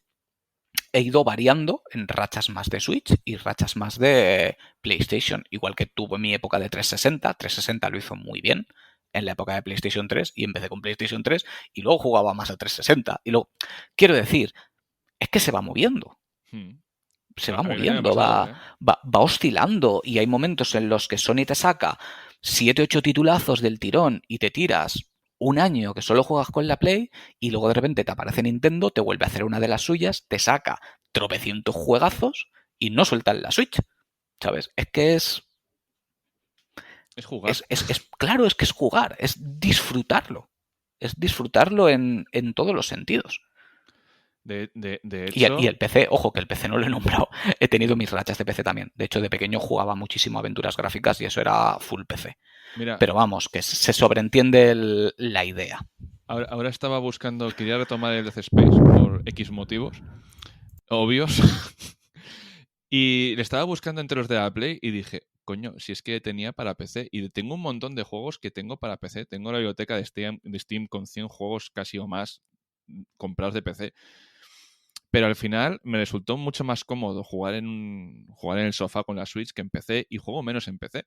Speaker 2: he ido variando en rachas más de Switch y rachas más de PlayStation. Igual que tuve mi época de 360, 360 lo hizo muy bien en la época de PlayStation 3 y empecé con PlayStation 3 y luego jugaba más a 360. Y luego, quiero decir, es que se va moviendo.
Speaker 1: mm.
Speaker 2: Se va
Speaker 1: A mí también me ha
Speaker 2: moviendo,
Speaker 1: pasado,
Speaker 2: va,
Speaker 1: ¿eh?
Speaker 2: va oscilando y hay momentos en los que Sony te saca 7 8 titulazos del tirón y te tiras un año que solo juegas con la Play y luego de repente te aparece Nintendo, te vuelve a hacer una de las suyas, te saca tropecientos juegazos y no sueltan la Switch, ¿sabes? Es que
Speaker 1: Es jugar.
Speaker 2: claro, es que es jugar, es disfrutarlo en todos los sentidos.
Speaker 1: De
Speaker 2: Y
Speaker 1: hecho,
Speaker 2: el PC, ojo, que el PC no lo he nombrado. He tenido mis rachas de PC también. De hecho, de pequeño jugaba muchísimo a aventuras gráficas y eso era full PC.
Speaker 1: mira,
Speaker 2: Pero vamos, que se sobreentiende la idea.
Speaker 1: ahora estaba buscando, quería retomar el Death Space por X motivos obvios. Y le estaba buscando entre los de la Play y dije, coño, si es que tenía para PC. Y tengo un montón de juegos que tengo para PC. Tengo la biblioteca de Steam con 100 juegos casi o más comprados de PC. Pero al final me resultó mucho más cómodo jugar en el sofá con la Switch que en PC y juego menos en PC.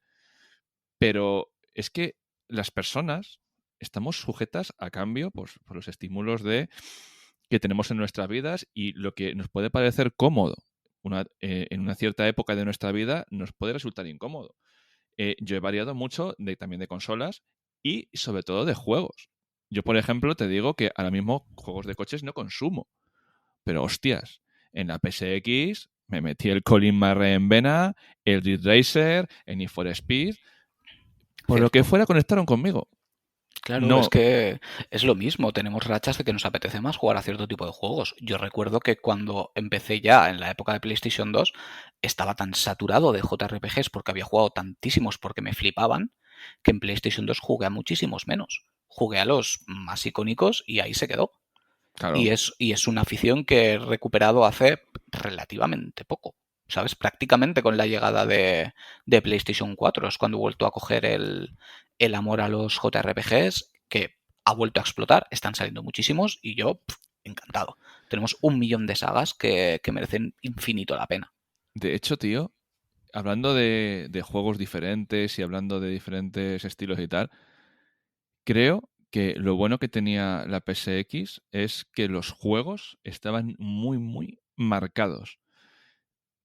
Speaker 1: Pero es que las personas estamos sujetas a cambio pues, por los estímulos que tenemos en nuestras vidas y lo que nos puede parecer cómodo en una cierta época de nuestra vida nos puede resultar incómodo. Yo he variado mucho también de consolas y sobre todo de juegos. Yo, por ejemplo, te digo que ahora mismo juegos de coches no consumo. Pero hostias, en la PSX me metí el Colin Murray en vena, el Ridge Racer, el Need for Speed. Por lo que
Speaker 2: Cierto.
Speaker 1: fuera conectaron conmigo.
Speaker 2: Claro, es
Speaker 1: No,
Speaker 2: que es lo mismo. Tenemos rachas de que nos apetece más jugar a cierto tipo de juegos. Yo recuerdo que cuando empecé ya en la época de PlayStation 2, estaba tan saturado de JRPGs porque había jugado tantísimos porque me flipaban, que en PlayStation 2 jugué a muchísimos menos. Jugué a los más icónicos y ahí se quedó.
Speaker 1: claro,
Speaker 2: Y es una afición que he recuperado hace relativamente poco. ¿Sabes? Prácticamente con la llegada de PlayStation 4 es cuando he vuelto a coger el amor a los JRPGs, que ha vuelto a explotar. Están saliendo muchísimos y yo, encantado. Tenemos un millón de sagas que merecen infinito la pena.
Speaker 1: de hecho, tío, hablando de juegos diferentes y hablando de diferentes estilos y tal, creo que lo bueno que tenía la PSX es que los juegos estaban muy, muy marcados.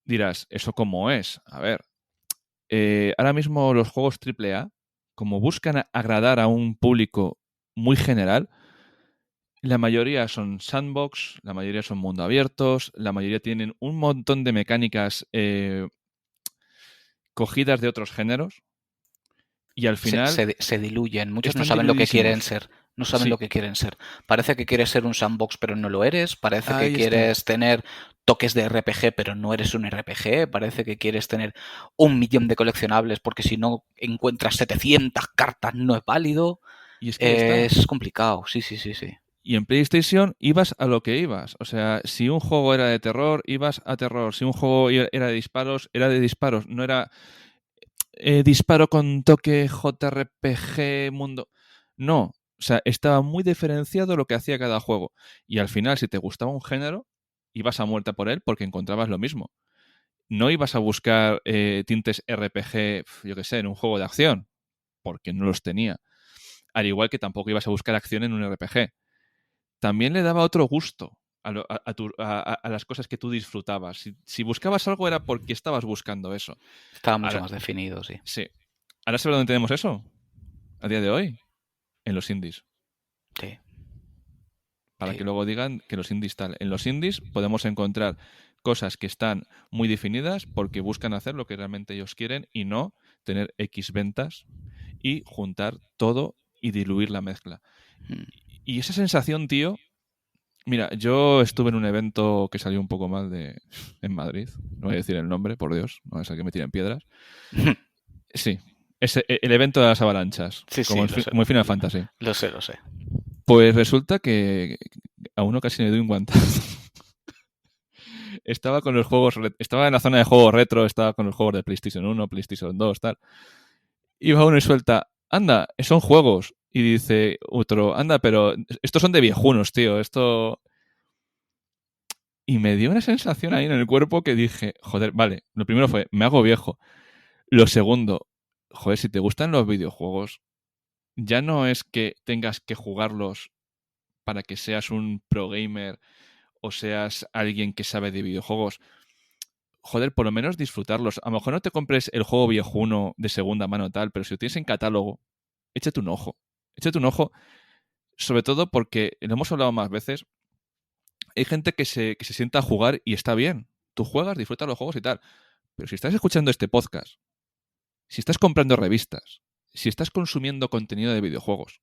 Speaker 1: Dirás, ¿eso cómo es? A ver, ahora mismo los juegos AAA, como buscan agradar a un público muy general, la mayoría son sandbox, la mayoría son mundo abiertos, la mayoría tienen un montón de mecánicas cogidas de otros géneros y al final
Speaker 2: Se diluyen. Muchos no
Speaker 1: están
Speaker 2: saben lo que quieren
Speaker 1: diluidísimos.
Speaker 2: ser. No saben
Speaker 1: Sí,
Speaker 2: lo que quieren ser. Parece que quieres ser un sandbox, pero no lo eres. Parece que
Speaker 1: ahí está.
Speaker 2: quieres tener toques de RPG, pero no eres un RPG. Parece que quieres tener 1 millón de coleccionables, porque si no encuentras 700 cartas no es válido.
Speaker 1: Y es que ahí está.
Speaker 2: Es complicado. Sí, sí, sí, sí.
Speaker 1: Y en PlayStation ibas a lo que ibas. O sea, si un juego era de terror, ibas a terror. Si un juego era de disparos, era de disparos. No era disparo con toque JRPG, mundo. No. O sea, estaba muy diferenciado lo que hacía cada juego. Y al final, si te gustaba un género, ibas a muerte por él porque encontrabas lo mismo. No ibas a buscar tintes RPG, yo qué sé, en un juego de acción, porque no los tenía. Al igual que tampoco ibas a buscar acción en un RPG. También le daba otro gusto a las cosas que tú disfrutabas. Si buscabas algo era porque estabas buscando eso.
Speaker 2: Estaba mucho
Speaker 1: Ahora,
Speaker 2: más definido, sí.
Speaker 1: sí. ¿Ahora sabes dónde tenemos eso? A día de hoy. En los indies.
Speaker 2: Sí,
Speaker 1: Para que
Speaker 2: sí.
Speaker 1: luego digan que los indies tal. En los indies podemos encontrar cosas que están muy definidas porque buscan hacer lo que realmente ellos quieren y no tener X ventas y juntar todo y diluir la mezcla.
Speaker 2: Mm.
Speaker 1: Y esa sensación, tío. Mira, yo estuve en un evento que salió un poco mal en Madrid. No voy a decir el nombre, por Dios, no es el que me tiren piedras. Sí, el evento de las avalanchas,
Speaker 2: Sí,
Speaker 1: como
Speaker 2: sí, lo sé.
Speaker 1: muy Final Fantasy.
Speaker 2: Lo sé, lo sé.
Speaker 1: Pues resulta que a uno casi le doy un guantazo. Estaba con los juegos, estaba en la zona de juegos retro, estaba con los juegos de PlayStation 1, PlayStation 2, tal. Iba uno y suelta, anda, son juegos. Y dice otro, anda, pero estos son de viejunos, tío, esto... Y me dio una sensación ahí en el cuerpo que dije, joder, vale, lo primero fue, me hago viejo. Lo segundo, joder, si te gustan los videojuegos, ya no es que tengas que jugarlos para que seas un pro gamer o seas alguien que sabe de videojuegos. Joder, por lo menos disfrutarlos. A lo mejor no te compres el juego viejuno de segunda mano tal, pero si lo tienes en catálogo, échate un ojo. Échate un ojo, sobre todo porque, lo hemos hablado más veces, hay gente que se sienta a jugar y está bien. Tú juegas, disfrutas los juegos y tal. Pero si estás escuchando este podcast, si estás comprando revistas, si estás consumiendo contenido de videojuegos,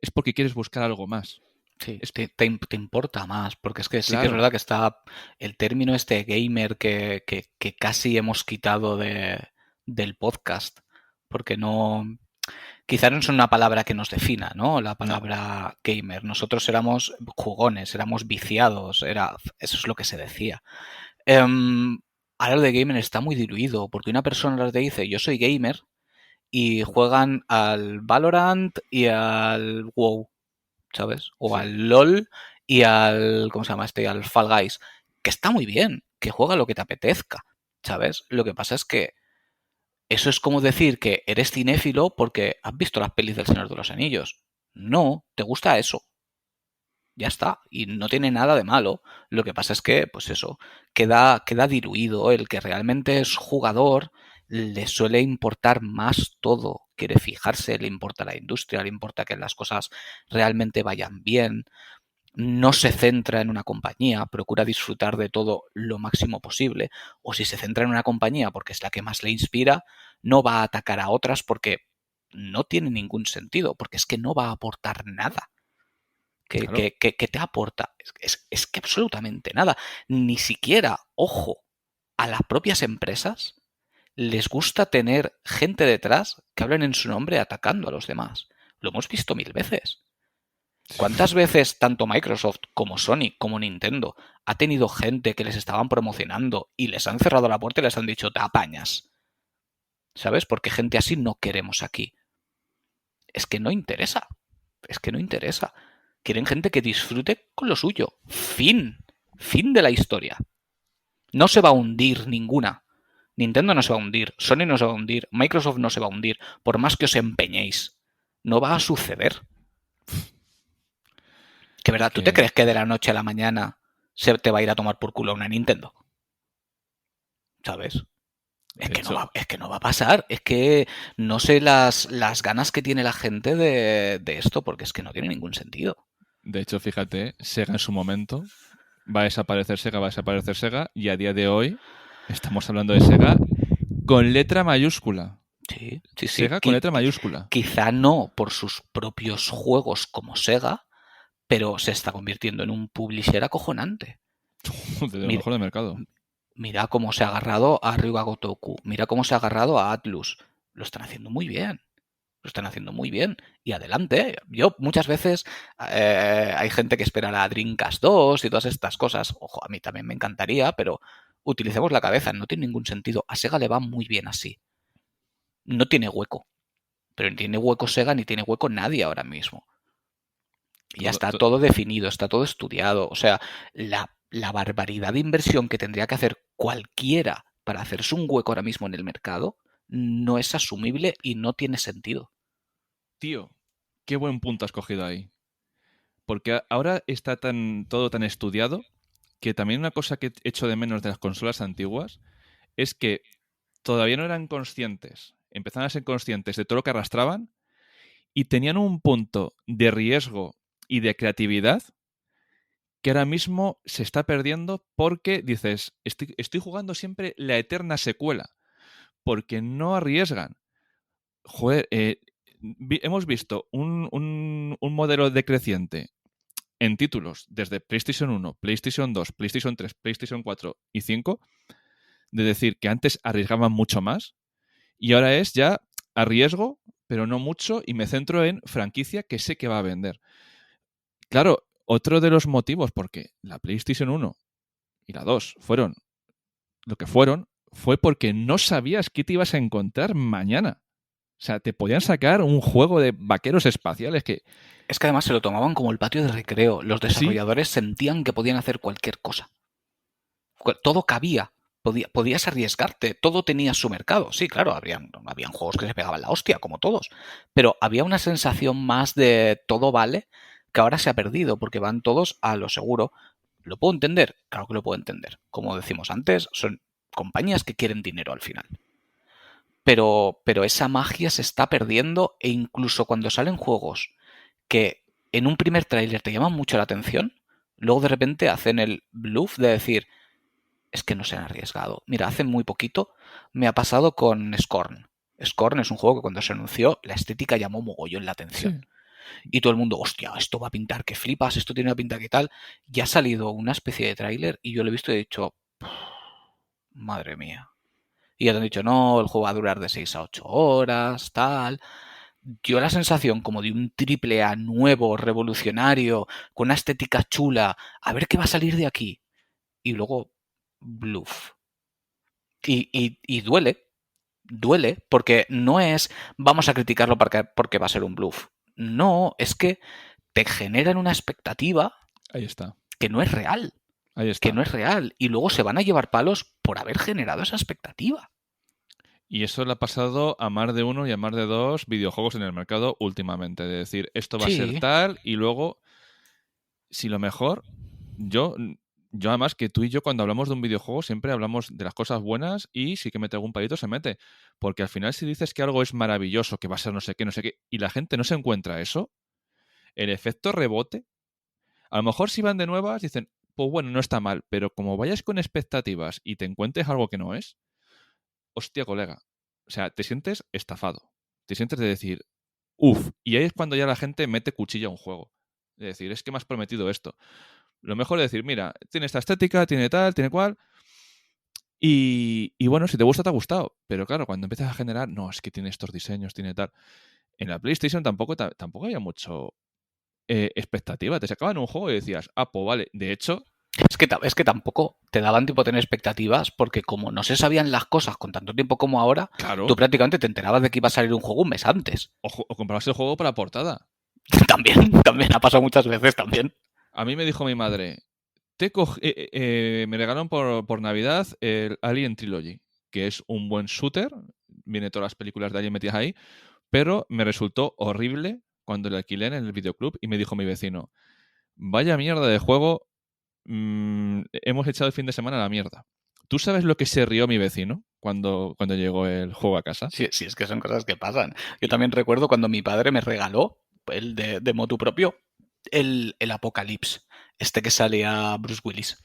Speaker 1: es porque quieres buscar algo más.
Speaker 2: Sí,
Speaker 1: Es
Speaker 2: te importa más, porque es que sí que es
Speaker 1: claro,
Speaker 2: verdad que está el término este gamer que casi hemos quitado del podcast, porque no, quizás no es una palabra que nos defina, ¿no? La
Speaker 1: no.
Speaker 2: palabra gamer. Nosotros éramos jugones, éramos viciados, eso es lo que se decía. Ahora lo de gamer está muy diluido, porque una persona te dice, yo soy gamer, y juegan al Valorant y al WoW, ¿sabes? O
Speaker 1: Sí,
Speaker 2: al LOL y al, ¿cómo se llama este? Al Fall Guys, que está muy bien, que juega lo que te apetezca, ¿sabes? Lo que pasa es que eso es como decir que eres cinéfilo porque has visto las pelis del Señor de los Anillos. No, te gusta eso. Ya está. Y no tiene nada de malo. Lo que pasa es que, pues eso, queda diluido. El que realmente es jugador le suele importar más todo. Quiere fijarse, le importa la industria, le importa que las cosas realmente vayan bien. No se centra en una compañía, procura disfrutar de todo lo máximo posible. O si se centra en una compañía porque es la que más le inspira, no va a atacar a otras porque no tiene ningún sentido, porque es que no va a aportar nada.
Speaker 1: claro.
Speaker 2: ¿Qué te aporta? Es que absolutamente nada. Ni siquiera, ojo, a las propias empresas les gusta tener gente detrás que hablen en su nombre atacando a los demás. Lo hemos visto 1000 veces. ¿Cuántas veces tanto Microsoft como Sony como Nintendo ha tenido gente que les estaban promocionando y les han cerrado la puerta y les han dicho te apañas? ¿Sabes? Porque gente así no queremos aquí. Es que no interesa. Es que no interesa. Quieren gente que disfrute con lo suyo. Fin. Fin de la historia. No se va a hundir ninguna. Nintendo no se va a hundir, Sony no se va a hundir, Microsoft no se va a hundir, por más que os empeñéis. No va a suceder. Que
Speaker 1: Es
Speaker 2: verdad, ¿tú te
Speaker 1: que
Speaker 2: crees que de la noche a la mañana se te va a ir a tomar por culo una Nintendo? ¿Sabes?
Speaker 1: De hecho,
Speaker 2: Es que no va a pasar. Es que no sé las ganas que tiene la gente de esto, porque es que no tiene ningún sentido.
Speaker 1: de hecho, fíjate, Sega en su momento va a desaparecer Sega, va a desaparecer Sega, y a día de hoy estamos hablando de Sega con letra mayúscula.
Speaker 2: Sí, sí, sí.
Speaker 1: Sega con letra mayúscula.
Speaker 2: Quizá no por sus propios juegos como Sega, pero se está convirtiendo en un publisher acojonante.
Speaker 1: De lo
Speaker 2: Mira,
Speaker 1: mejor del mercado.
Speaker 2: mira cómo se ha agarrado a Ryuga Gotoku, mira cómo se ha agarrado a Atlus. Lo están haciendo muy bien. Lo están haciendo muy bien. Y adelante. Yo muchas veces hay gente que espera la Dreamcast 2 y todas estas cosas. Ojo, a mí también me encantaría, pero utilicemos la cabeza. No tiene ningún sentido. A Sega le va muy bien así. No tiene hueco. Pero ni tiene hueco Sega ni tiene hueco nadie ahora mismo. Y ya
Speaker 1: Todo,
Speaker 2: está todo definido, está todo estudiado. O sea, la barbaridad de inversión que tendría que hacer cualquiera para hacerse un hueco ahora mismo en el mercado no es asumible y no tiene sentido.
Speaker 1: tío, qué buen punto has cogido ahí. Porque ahora está todo tan estudiado que también una cosa que echo de menos de las consolas antiguas es que todavía no eran conscientes, empezaban a ser conscientes de todo lo que arrastraban y tenían un punto de riesgo y de creatividad que ahora mismo se está perdiendo porque dices, estoy jugando siempre la eterna secuela, porque no arriesgan. Joder, hemos visto un modelo decreciente en títulos desde PlayStation 1, PlayStation 2, PlayStation 3, PlayStation 4 y 5, de decir que antes arriesgaban mucho más y ahora es ya arriesgo, pero no mucho, y me centro en franquicia que sé que va a vender. Claro, otro de los motivos porque la PlayStation 1 y la 2 fueron lo que fueron fue porque no sabías qué te ibas a encontrar mañana. O sea, te podían sacar un juego de vaqueros espaciales que
Speaker 2: Es que además se lo tomaban como el patio de recreo. Los
Speaker 1: sí,
Speaker 2: desarrolladores sentían que podían hacer cualquier cosa. Todo cabía. Podías arriesgarte. Todo tenía su mercado. Sí, claro, habían juegos que se pegaban la hostia, como todos. Pero había una sensación más de todo vale que ahora se ha perdido porque van todos a lo seguro. ¿Lo puedo entender? Claro que lo puedo entender. Como decimos antes, son compañías que quieren dinero al final. Pero esa magia se está perdiendo e incluso cuando salen juegos que en un primer tráiler te llaman mucho la atención, luego de repente hacen el bluff de decir, es que no se han arriesgado. Mira, hace muy poquito me ha pasado con Scorn. Scorn es un juego que cuando se anunció la estética llamó mogollón la atención.
Speaker 1: sí.
Speaker 2: Y todo el mundo, hostia, esto va a pintar que flipas, esto tiene una pinta que tal. Ya ha salido una especie de tráiler y yo lo he visto y he dicho, madre mía. Y ya te han dicho, no, el juego va a durar de 6 a 8 horas, tal. Dio la sensación como de un triple A nuevo, revolucionario, con una estética chula. A ver qué va a salir de aquí. Y luego, bluff. Y duele, porque no es vamos a criticarlo porque va a ser un bluff. No, es que te generan una expectativa
Speaker 1: Ahí está.
Speaker 2: que no es real.
Speaker 1: Ahí
Speaker 2: Que
Speaker 1: está.
Speaker 2: no es real. Y luego se van a llevar palos por haber generado esa expectativa.
Speaker 1: Y eso le ha pasado a más de uno y a más de dos videojuegos en el mercado últimamente. De decir, esto va a ser
Speaker 2: Sí,
Speaker 1: tal y luego, si lo mejor, yo, yo además que tú y yo cuando hablamos de un videojuego siempre hablamos de las cosas buenas y si que mete algún palito se mete. Porque al final si dices que algo es maravilloso, que va a ser no sé qué, y la gente no se encuentra eso, el efecto rebote, a lo mejor si van de nuevas dicen, pues bueno, no está mal, pero como vayas con expectativas y te encuentres algo que no es, hostia, colega. O sea, te sientes estafado. Te sientes de decir, uff. Y ahí es cuando ya la gente mete cuchilla a un juego. De decir, es que me has prometido esto. Lo mejor es decir, mira, tiene esta estética, tiene tal, tiene cual. Y bueno, si te gusta, te ha gustado. Pero claro, cuando empiezas a generar, no, es que tiene estos diseños, tiene tal. En la PlayStation tampoco había mucho expectativa. Te sacaban un juego y decías, ah, pues vale. De hecho,
Speaker 2: es que tampoco te daban tiempo a tener expectativas porque como no se sabían las cosas con tanto tiempo como ahora, tú
Speaker 1: claro,
Speaker 2: prácticamente te enterabas de que iba a salir un juego un mes antes.
Speaker 1: o comprabas el juego para la portada.
Speaker 2: También ha pasado muchas veces también.
Speaker 1: A mí me dijo mi madre, me regalaron por Navidad el Alien Trilogy, que es un buen shooter, viene todas las películas de Alien metidas ahí, pero me resultó horrible cuando lo alquilé en el videoclub y me dijo mi vecino, vaya mierda de juego, hemos echado el fin de semana a la mierda. ¿Tú sabes lo que se rió mi vecino cuando llegó el juego a casa.
Speaker 2: Sí, sí, es que son cosas que pasan. Yo también recuerdo cuando mi padre me regaló, el de motu propio, el Apocalypse, este que salía Bruce Willis.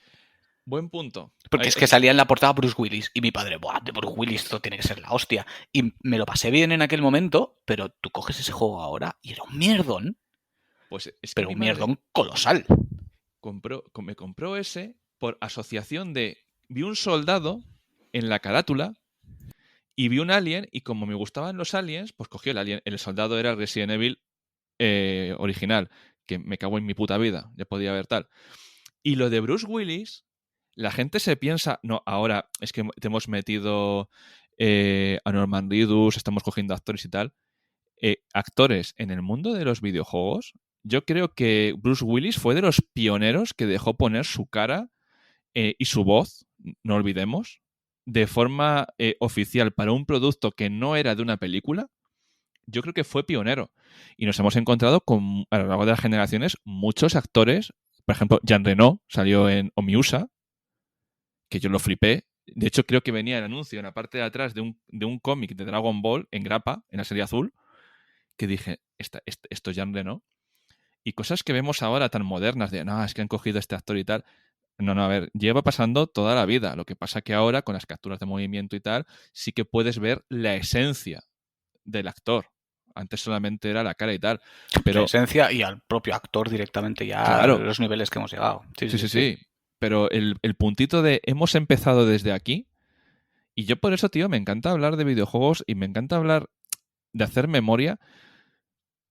Speaker 1: Buen punto.
Speaker 2: Porque es que salía en la portada Bruce Willis y mi padre, ¡buah! De Bruce Willis esto tiene que ser la hostia. Y me lo pasé bien en aquel momento, pero tú coges ese juego ahora y era un mierdón,
Speaker 1: Pues es que
Speaker 2: pero
Speaker 1: mi
Speaker 2: un
Speaker 1: madre
Speaker 2: mierdón colosal.
Speaker 1: me compró ese por asociación de... Vi un soldado en la carátula y vi un alien y como me gustaban los aliens, pues cogió el alien. El soldado era el Resident Evil original, que me cago en mi puta vida, ya podía haber tal. Y lo de Bruce Willis, la gente se piensa, no, ahora es que te hemos metido a Norman Reedus, estamos cogiendo actores y tal. Actores en el mundo de los videojuegos, yo creo que Bruce Willis fue de los pioneros que dejó poner su cara y su voz, no olvidemos, de forma oficial para un producto que no era de una película. Yo creo que fue pionero. Y nos hemos encontrado con, a lo largo de las generaciones, muchos actores. Por ejemplo, Jean Reno salió en Omiusa, que yo lo flipé. De hecho, creo que venía el anuncio en la parte de atrás de un cómic de Dragon Ball en grapa, en la serie azul, que dije, esto es Jean Reno. Y cosas que vemos ahora tan modernas de, no, es que han cogido este actor y tal. No, a ver, lleva pasando toda la vida. Lo que pasa que ahora, con las capturas de movimiento y tal, sí que puedes ver la esencia del actor. Antes solamente era la cara y tal. Pero,
Speaker 2: La esencia y al propio actor directamente ya
Speaker 1: claro,
Speaker 2: los niveles que hemos llegado. Sí,
Speaker 1: sí,
Speaker 2: sí,
Speaker 1: sí,
Speaker 2: sí.
Speaker 1: sí. Pero el puntito de hemos empezado desde aquí. Y yo por eso, tío, me encanta hablar de videojuegos y me encanta hablar de hacer memoria.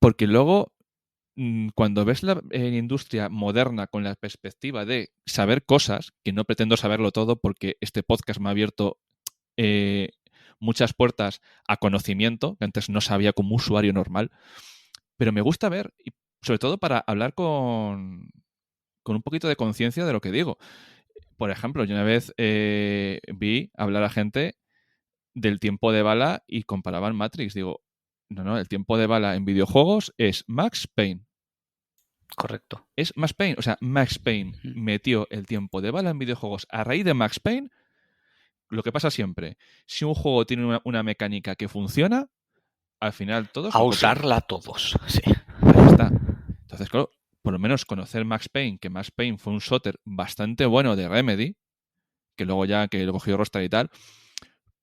Speaker 1: Porque luego cuando ves la industria moderna con la perspectiva de saber cosas, que no pretendo saberlo todo porque este podcast me ha abierto eh, muchas puertas a conocimiento, que antes no sabía como usuario normal, pero me gusta ver, y sobre todo para hablar con un poquito de conciencia de lo que digo. Por ejemplo, yo una vez vi hablar a gente del tiempo de bala y comparaban Matrix. Digo, no, el tiempo de bala en videojuegos es Max Payne.
Speaker 2: Correcto.
Speaker 1: Es Max Payne. O sea, Max Payne
Speaker 2: Ujú.
Speaker 1: metió el tiempo de bala en videojuegos a raíz de Max Payne. Lo que pasa siempre, si un juego tiene una mecánica que funciona, al final todos
Speaker 2: A
Speaker 1: lo copian.
Speaker 2: usarla todos, sí.
Speaker 1: Ahí está. Entonces, claro, por lo menos conocer Max Payne, que Max Payne fue un shooter bastante bueno de Remedy, que luego ya que lo cogió Rockstar y tal.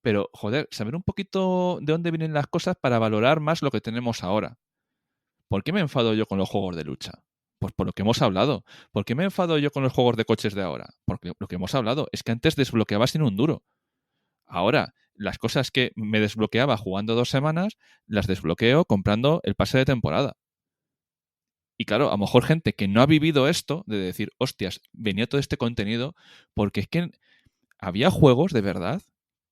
Speaker 1: Pero, joder, saber un poquito de dónde vienen las cosas para valorar más lo que tenemos ahora. ¿Por qué me enfado yo con los juegos de lucha? Pues por lo que hemos hablado. ¿Por qué me enfado yo con los juegos de coches de ahora? Porque lo que hemos hablado es que antes desbloqueabas sin un duro. Ahora, las cosas que me desbloqueaba jugando 2 semanas, las desbloqueo comprando el pase de temporada. Y claro, a lo mejor gente que no ha vivido esto, de decir, hostias, venía todo este contenido, porque es que había juegos de verdad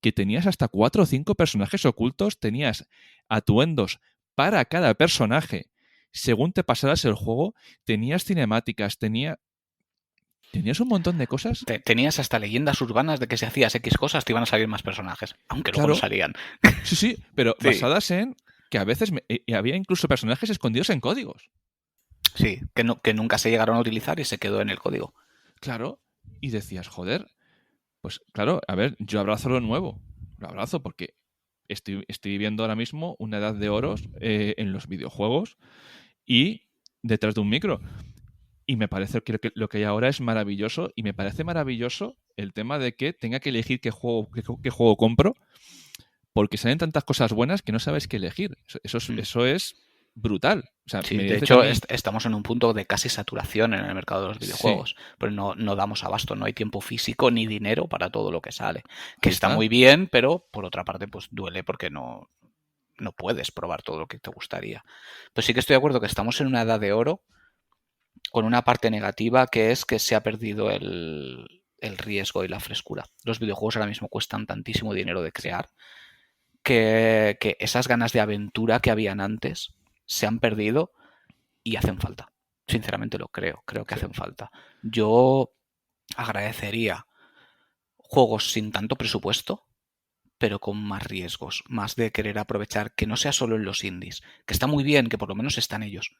Speaker 1: que tenías hasta 4 o 5 personajes ocultos, tenías atuendos para cada personaje. Según te pasaras el juego, tenías cinemáticas, tenías un montón de cosas.
Speaker 2: Tenías hasta leyendas urbanas de que si hacías X cosas te iban a salir más personajes, aunque luego no
Speaker 1: Claro,
Speaker 2: salían.
Speaker 1: sí, sí, pero
Speaker 2: Sí,
Speaker 1: basadas en que a veces había incluso personajes escondidos en códigos.
Speaker 2: sí, que nunca se llegaron a utilizar y se quedó en el código.
Speaker 1: Claro, y decías, joder, pues claro, a ver, yo abrazo lo nuevo, lo abrazo porque estoy viviendo ahora mismo una edad de oros en los videojuegos y detrás de un micro. Y me parece que lo que hay ahora es maravilloso y me parece maravilloso el tema de que tenga que elegir qué juego compro porque salen tantas cosas buenas que no sabes qué elegir. Eso es brutal. O sea,
Speaker 2: Sí,
Speaker 1: me
Speaker 2: de
Speaker 1: dices a
Speaker 2: hecho
Speaker 1: mí,
Speaker 2: estamos en un punto de casi saturación en el mercado de los
Speaker 1: sí,
Speaker 2: videojuegos, pero no damos abasto, no hay tiempo físico ni dinero para todo lo que sale. Que
Speaker 1: ahí
Speaker 2: está
Speaker 1: está.
Speaker 2: muy bien, pero por otra parte pues duele porque no puedes probar todo lo que te gustaría. Pero sí que estoy de acuerdo que estamos en una edad de oro con una parte negativa que es que se ha perdido el riesgo y la frescura. Los videojuegos ahora mismo cuestan tantísimo dinero de
Speaker 1: Sí,
Speaker 2: crear que esas ganas de aventura que habían antes se han perdido y hacen falta. Sinceramente lo creo que
Speaker 1: sí.
Speaker 2: hacen falta. Yo agradecería juegos sin tanto presupuesto, pero con más riesgos, más de querer aprovechar que no sea solo en los indies, que está muy bien, que por lo menos están ellos,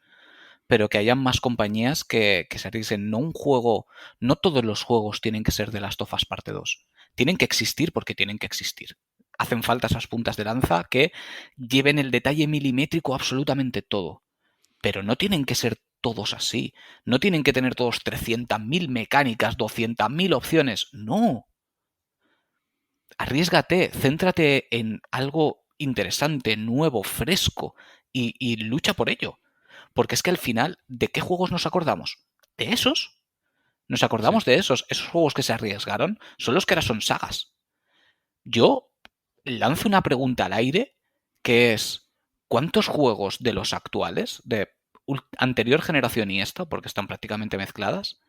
Speaker 2: pero que hayan más compañías que se arriesguen. No un juego, no todos los juegos tienen que ser de Last of Us parte 2. Tienen que existir porque tienen que existir. hacen falta esas puntas de lanza que lleven el detalle milimétrico absolutamente todo. Pero no tienen que ser todos así. No tienen que tener todos 300.000 mecánicas, 200.000 opciones. No. Arriésgate, céntrate en algo interesante, nuevo, fresco y lucha por ello. Porque es que al final, ¿de qué juegos nos acordamos? ¿De esos? Nos acordamos
Speaker 1: Sí.
Speaker 2: de esos juegos que se arriesgaron, son los que ahora son sagas. Yo lanzo una pregunta al aire que es, ¿cuántos juegos de los actuales, de anterior generación y esta, porque están prácticamente mezcladas,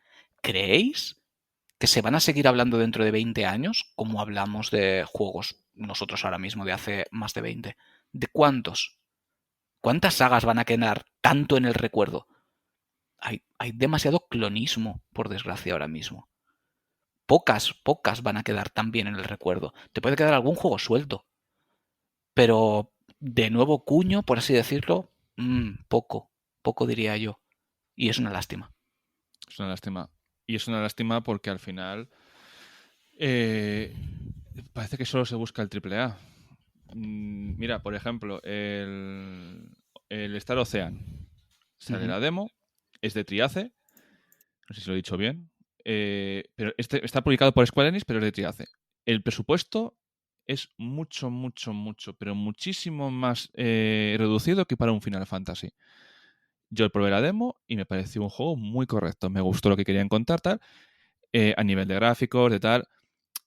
Speaker 2: creéis que se van a seguir hablando dentro de 20 años como hablamos de juegos nosotros ahora mismo de hace más de 20? ¿De cuántos? ¿Cuántas sagas van a quedar tanto en el recuerdo? Hay demasiado clonismo, por desgracia, ahora mismo. Pocas van a quedar tan bien en el recuerdo. Te puede quedar algún juego suelto. Pero de nuevo cuño, por así decirlo, poco diría yo. Y es una lástima.
Speaker 1: Es una lástima. Y es una lástima porque al final parece que solo se busca el triple A. Mira, por ejemplo, el Star Ocean. Sale la demo, es de Triace, no sé si lo he dicho bien, pero está publicado por Square Enix, pero es de Triace. El presupuesto es mucho, pero muchísimo más reducido que para un Final Fantasy. Yo probé la demo y me pareció un juego muy correcto. Me gustó lo que querían contar, tal. A nivel de gráficos, de tal,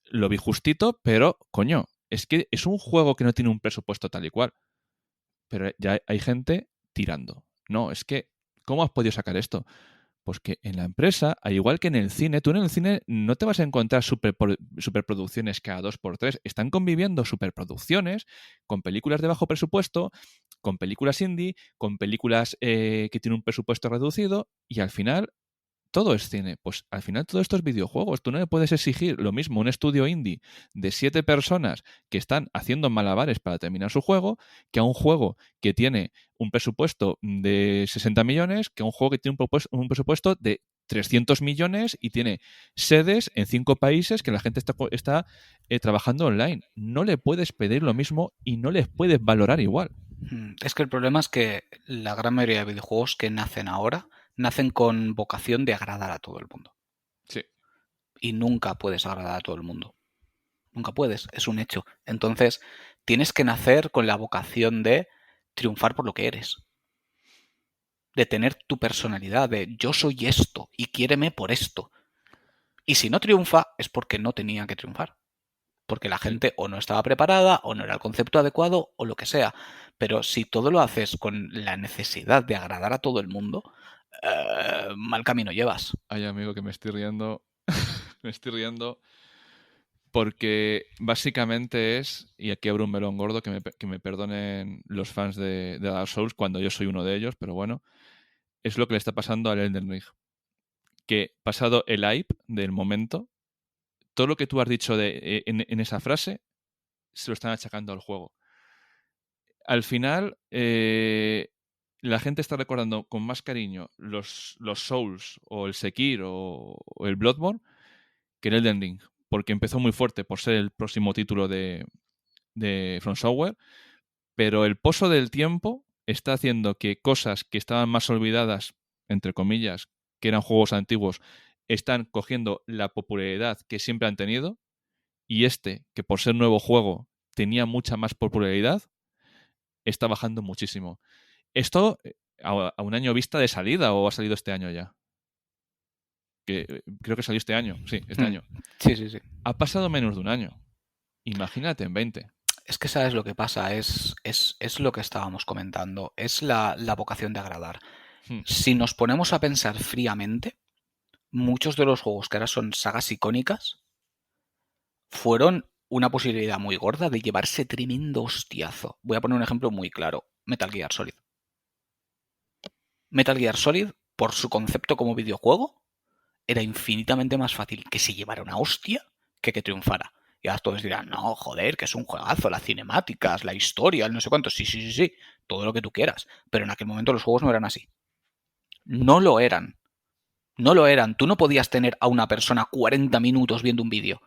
Speaker 1: lo vi justito, pero, coño, es que es un juego que no tiene un presupuesto tal y cual. Pero ya hay gente tirando. No, es que, ¿cómo has podido sacar esto? Pues que en la empresa, al igual que en el cine, tú en el cine no te vas a encontrar superproducciones cada 2x3. Están conviviendo superproducciones con películas de bajo presupuesto, con películas indie, con películas que tienen un presupuesto reducido y al final todo es cine. Pues al final todo esto es videojuegos. Tú no le puedes exigir lo mismo a un estudio indie de 7 personas que están haciendo malabares para terminar su juego que a un juego que tiene un presupuesto de 60 millones, que a un juego que tiene un presupuesto de 300 millones y tiene sedes en 5 países que la gente está trabajando online. No le puedes pedir lo mismo y no les puedes valorar igual.
Speaker 2: Es que el problema es que la gran mayoría de videojuegos que nacen ahora nacen con vocación de agradar a todo el mundo.
Speaker 1: Sí.
Speaker 2: Y nunca puedes agradar a todo el mundo. Nunca puedes, es un hecho. Entonces, tienes que nacer con la vocación de triunfar por lo que eres. De tener tu personalidad, de yo soy esto y quiéreme por esto. Y si no triunfa es porque no tenía que triunfar. Porque la gente o no estaba preparada, o no era el concepto adecuado, o lo que sea. Pero si todo lo haces con la necesidad de agradar a todo el mundo, mal camino llevas.
Speaker 1: Ay, amigo, que me estoy riendo. Me estoy riendo porque básicamente es, y aquí abro un melón gordo, que me perdonen los fans de Dark Souls cuando yo soy uno de ellos, pero bueno, es lo que le está pasando al Elden Ring. Que pasado el hype del momento, todo lo que tú has dicho en esa frase se lo están achacando al juego. Al final, la gente está recordando con más cariño los Souls o el Sekiro o el Bloodborne que el Elden Ring, porque empezó muy fuerte por ser el próximo título de From Software, pero el pozo del tiempo está haciendo que cosas que estaban más olvidadas, entre comillas, que eran juegos antiguos, están cogiendo la popularidad que siempre han tenido, y que por ser nuevo juego tenía mucha más popularidad, está bajando muchísimo. Esto a un año vista de salida, o ha salido este año ya. Creo que salió este año, sí, este año.
Speaker 2: Sí, sí, sí.
Speaker 1: Ha pasado menos de un año. Imagínate en 20.
Speaker 2: Es que sabes lo que pasa, es lo que estábamos comentando, es la vocación de agradar. Si nos ponemos a pensar fríamente, muchos de los juegos que ahora son sagas icónicas fueron una posibilidad muy gorda de llevarse tremendo hostiazo. Voy a poner un ejemplo muy claro, Metal Gear Solid. Metal Gear Solid, por su concepto como videojuego, era infinitamente más fácil que se llevara una hostia que triunfara. Y ahora todos dirán, no, joder, que es un juegazo, las cinemáticas, la historia, el no sé cuánto. Sí, sí, sí, sí, todo lo que tú quieras. Pero en aquel momento los juegos no eran así. No lo eran. No lo eran. Tú no podías tener a una persona 40 minutos viendo un vídeo.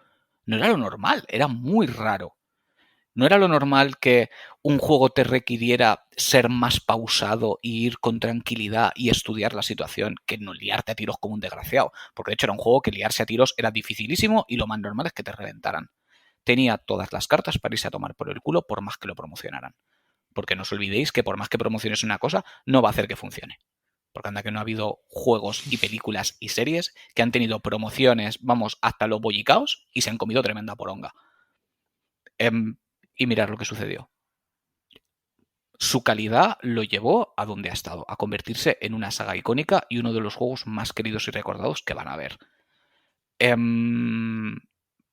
Speaker 2: No era lo normal, era muy raro. ¿No era lo normal que un juego te requiriera ser más pausado e ir con tranquilidad y estudiar la situación que no liarte a tiros como un desgraciado? Porque de hecho era un juego que liarse a tiros era dificilísimo y lo más normal es que te reventaran. Tenía todas las cartas para irse a tomar por el culo por más que lo promocionaran. Porque no os olvidéis que por más que promociones una cosa, no va a hacer que funcione. Porque anda que no ha habido juegos y películas y series que han tenido promociones, vamos, hasta los bollicaos y se han comido tremenda poronga. Y mirad lo que sucedió. Su calidad lo llevó a donde ha estado, a convertirse en una saga icónica y uno de los juegos más queridos y recordados que van a ver.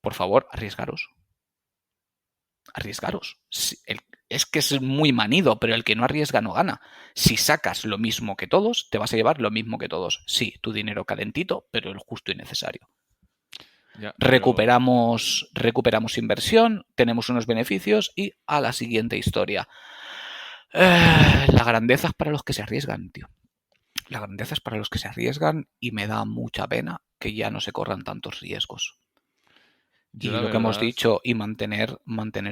Speaker 2: Por favor, arriesgaros. Arriesgaros. Es que es muy manido, pero el que no arriesga no gana. Si sacas lo mismo que todos, te vas a llevar lo mismo que todos. Sí, tu dinero calentito, pero el justo y necesario.
Speaker 1: Ya,
Speaker 2: recuperamos inversión, tenemos unos beneficios y a la siguiente historia. La grandeza es para los que se arriesgan, tío. La grandeza es para los que se arriesgan y me da mucha pena que ya no se corran tantos riesgos. Y lo que hemos dicho, y mantener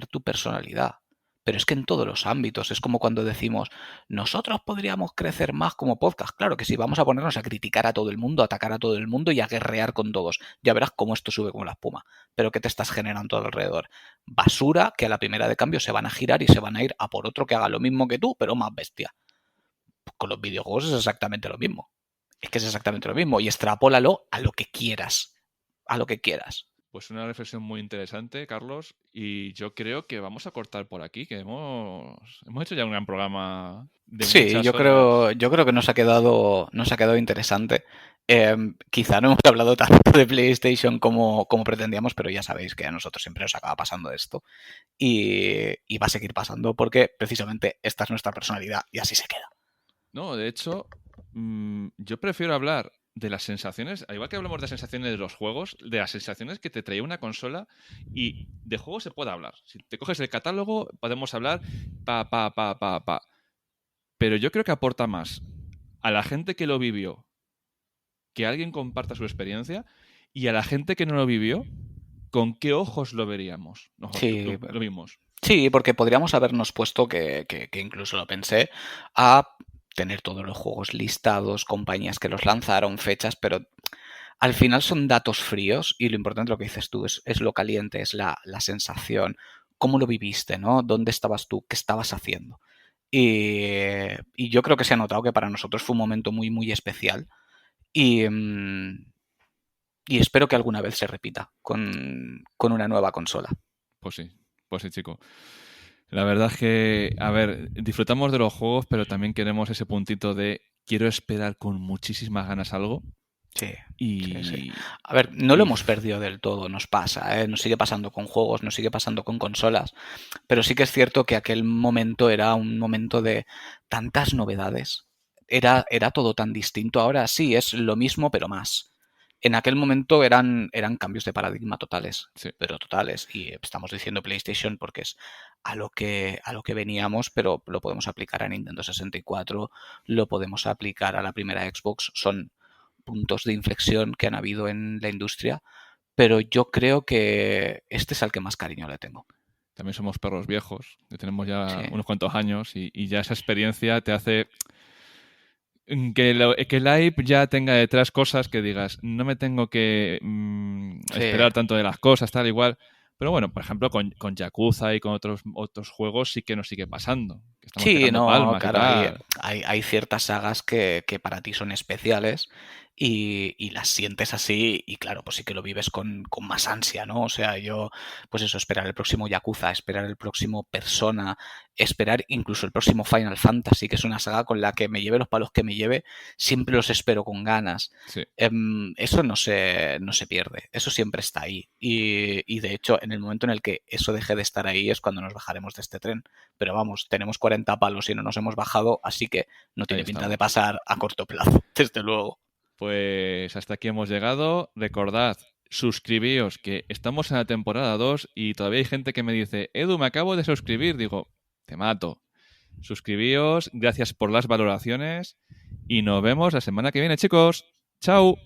Speaker 2: tu personalidad. Pero es que en todos los ámbitos, es como cuando decimos, nosotros podríamos crecer más como podcast. Claro que sí, vamos a ponernos a criticar a todo el mundo, a atacar a todo el mundo y a guerrear con todos. Ya verás cómo esto sube como la espuma. Pero ¿qué te estás generando alrededor? Basura que a la primera de cambio se van a girar y se van a ir a por otro que haga lo mismo que tú, pero más bestia. Con los videojuegos es exactamente lo mismo. Es que es exactamente lo mismo. Y extrapólalo a lo que quieras. A lo que quieras.
Speaker 1: Pues una reflexión muy interesante, Carlos, y yo creo que vamos a cortar por aquí, que hemos hecho ya un gran programa de muchas horas.
Speaker 2: Yo creo que nos ha quedado interesante. Quizá no hemos hablado tanto de PlayStation como pretendíamos, pero ya sabéis que a nosotros siempre nos acaba pasando esto y va a seguir pasando porque precisamente esta es nuestra personalidad y así se queda.
Speaker 1: No, de hecho, yo prefiero hablar de las sensaciones, al igual que hablamos de sensaciones de los juegos, de las sensaciones que te traía una consola, y de juegos se puede hablar. Si te coges el catálogo, podemos hablar pa. Pero yo creo que aporta más a la gente que lo vivió, que alguien comparta su experiencia, y a la gente que no lo vivió, ¿con qué ojos lo veríamos?
Speaker 2: Sí,
Speaker 1: lo vimos.
Speaker 2: Sí, porque podríamos habernos puesto, que incluso lo pensé, a tener todos los juegos listados, compañías que los lanzaron, fechas, pero al final son datos fríos y lo importante, lo que dices tú, es lo caliente, es la sensación, cómo lo viviste, ¿no? ¿Dónde estabas tú? ¿Qué estabas haciendo? Y yo creo que se ha notado que para nosotros fue un momento muy, muy especial y espero que alguna vez se repita con una nueva consola.
Speaker 1: Pues sí, chico. La verdad es que, a ver, disfrutamos de los juegos, pero también queremos ese puntito de quiero esperar con muchísimas ganas algo.
Speaker 2: Sí.
Speaker 1: Y...
Speaker 2: Sí. A ver, no lo hemos perdido del todo, nos pasa, ¿eh? Nos sigue pasando con juegos, nos sigue pasando con consolas, pero sí que es cierto que aquel momento era un momento de tantas novedades, era todo tan distinto. Ahora sí, es lo mismo, pero más. En aquel momento eran cambios de paradigma totales,
Speaker 1: sí.
Speaker 2: pero totales. Y estamos diciendo PlayStation porque es a lo que veníamos, pero lo podemos aplicar a Nintendo 64, lo podemos aplicar a la primera Xbox. Son puntos de inflexión que han habido en la industria, pero yo creo que este es al que más cariño le tengo.
Speaker 1: También somos perros viejos, que tenemos ya unos cuantos años y ya esa experiencia te hace que el hype ya tenga detrás cosas que digas, no me tengo que esperar tanto de las cosas, tal, igual. Pero bueno, por ejemplo, con Yakuza y con otros juegos sí que nos sigue pasando. Que estamos pegando palmas
Speaker 2: claro,
Speaker 1: y tal.
Speaker 2: Hay ciertas sagas que para ti son especiales y las sientes así y claro, pues sí que lo vives con más ansia, ¿no? O sea, yo, pues eso, esperar el próximo Yakuza, esperar el próximo Persona, esperar incluso el próximo Final Fantasy, que es una saga con la que me lleve los palos que me lleve, siempre los espero con ganas.
Speaker 1: Sí.
Speaker 2: Eso no se pierde, eso siempre está ahí y de hecho en el momento en el que eso deje de estar ahí es cuando nos bajaremos de este tren, pero vamos, tenemos 40 palos y no nos hemos bajado, así que no tiene pinta de pasar a corto plazo, desde luego.
Speaker 1: Pues hasta aquí hemos llegado. Recordad, suscribíos, que estamos en la temporada 2 y todavía hay gente que me dice, Edu, me acabo de suscribir. Digo, te mato. Suscribíos, gracias por las valoraciones y nos vemos la semana que viene, chicos. ¡Chao!